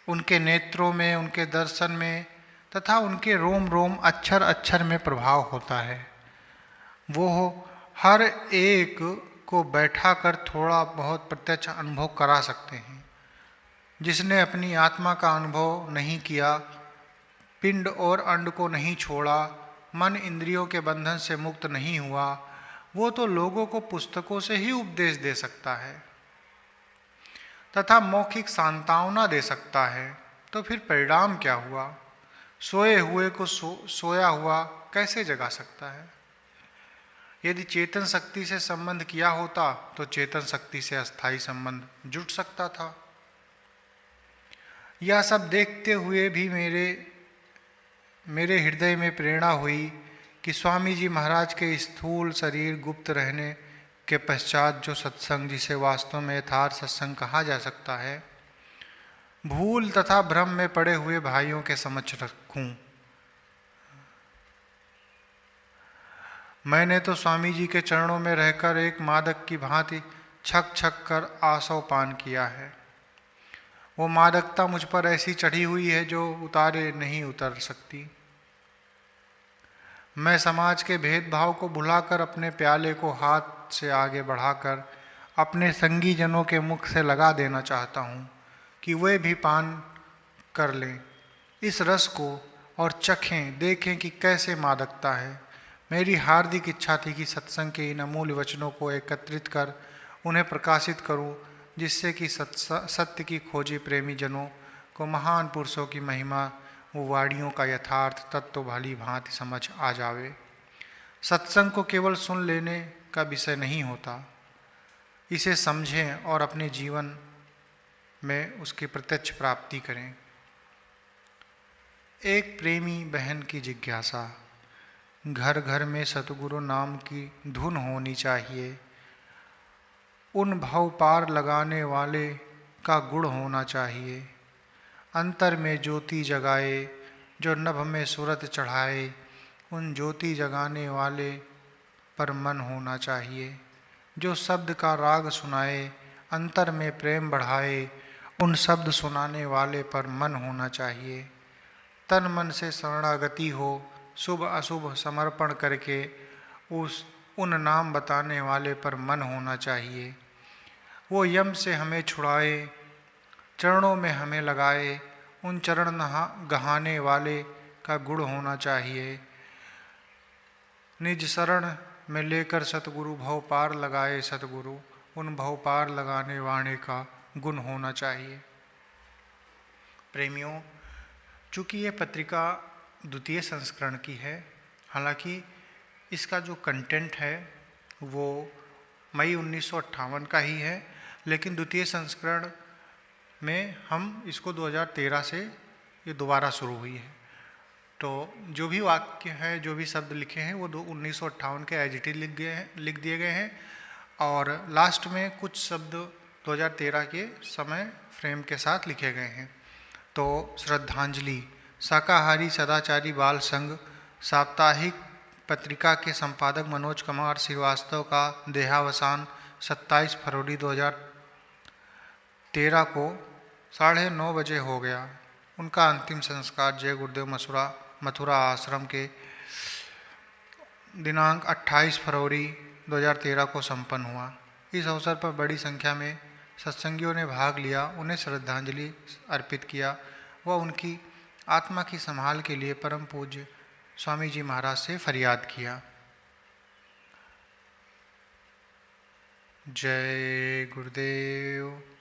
उनके नेत्रों में, उनके दर्शन में तथा उनके रोम रोम अक्षर अक्षर में प्रभाव होता है। वो हर एक को बैठा कर थोड़ा बहुत प्रत्यक्ष अनुभव करा सकते हैं। जिसने अपनी आत्मा का अनुभव नहीं किया, पिंड और अंड को नहीं छोड़ा, मन इंद्रियों के बंधन से मुक्त नहीं हुआ, वो तो लोगों को पुस्तकों से ही उपदेश दे सकता है तथा मौखिक सांत्वना दे सकता है। तो फिर परिणाम क्या हुआ? सोए हुए को सोया हुआ कैसे जगा सकता है? यदि चेतन शक्ति से संबंध किया होता तो चेतन शक्ति से अस्थाई संबंध जुट सकता था। यह सब देखते हुए भी मेरे हृदय में प्रेरणा हुई कि स्वामी जी महाराज के स्थूल शरीर गुप्त रहने के पश्चात जो सत्संग, जिसे वास्तव में यथार्थ सत्संग कहा जा सकता है, भूल तथा भ्रम में पड़े हुए भाइयों के समक्ष रखूं। मैंने तो स्वामी जी के चरणों में रहकर एक मादक की भांति छक छक कर आसव पान किया है। वो मादकता मुझ पर ऐसी चढ़ी हुई है जो उतारे नहीं उतर सकती। मैं समाज के भेदभाव को भुलाकर अपने प्याले को हाथ से आगे बढ़ाकर अपने संगी जनों के मुख से लगा देना चाहता हूँ कि वे भी पान कर लें इस रस को और चखें, देखें कि कैसे मादकता है। मेरी हार्दिक इच्छा थी कि सत्संग के इन अमूल्य वचनों को एकत्रित कर उन्हें प्रकाशित करूं, जिससे कि सत्य की खोजी प्रेमी जनों को महान पुरुषों की महिमा वो वाणियों का यथार्थ तत्व भली भांति समझ आ जावे। सत्संग को केवल सुन लेने का विषय नहीं होता, इसे समझें और अपने जीवन में उसकी प्रत्यक्ष प्राप्ति करें। एक प्रेमी बहन की जिज्ञासा। घर घर में सतगुरु नाम की धुन होनी चाहिए। उन भव पार लगाने वाले का गुण होना चाहिए। अंतर में ज्योति जगाए जो नभ में सूरत चढ़ाए, उन ज्योति जगाने वाले पर मन होना चाहिए। जो शब्द का राग सुनाए, अंतर में प्रेम बढ़ाए, उन शब्द सुनाने वाले पर मन होना चाहिए। तन मन से शरणागति हो, शुभ अशुभ समर्पण करके उन नाम बताने वाले पर मन होना चाहिए। वो यम से हमें छुड़ाए, चरणों में हमें लगाए, उन चरण गहाने वाले का गुण होना चाहिए। निज शरण में लेकर सतगुरु भव पार लगाए सतगुरु, उन भव पार लगाने वाले का गुण होना चाहिए। प्रेमियों, चूँकि ये पत्रिका द्वितीय संस्करण की है, हालांकि इसका जो कंटेंट है वो मई 1958 का ही है, लेकिन द्वितीय संस्करण में हम इसको 2013 से ये दोबारा शुरू हुई है। तो जो भी वाक्य है, जो भी शब्द लिखे हैं, वो 1958 के एज इट इज लिख दिए गए हैं, और लास्ट में कुछ शब्द 2013 के समय फ्रेम के साथ लिखे गए हैं। तो श्रद्धांजलि। शाकाहारी सदाचारी बाल संघ साप्ताहिक पत्रिका के संपादक मनोज कुमार श्रीवास्तव का देहावसान 27 फरवरी 2013 को 9:30 बजे हो गया। उनका अंतिम संस्कार जय गुरुदेव मथुरा आश्रम के दिनांक 28 फरवरी 2013 को संपन्न हुआ। इस अवसर पर बड़ी संख्या में सत्संगियों ने भाग लिया, उन्हें श्रद्धांजलि अर्पित किया व उनकी आत्मा की संभाल के लिए परम पूज्य स्वामी जी महाराज से फरियाद किया। जय गुरुदेव।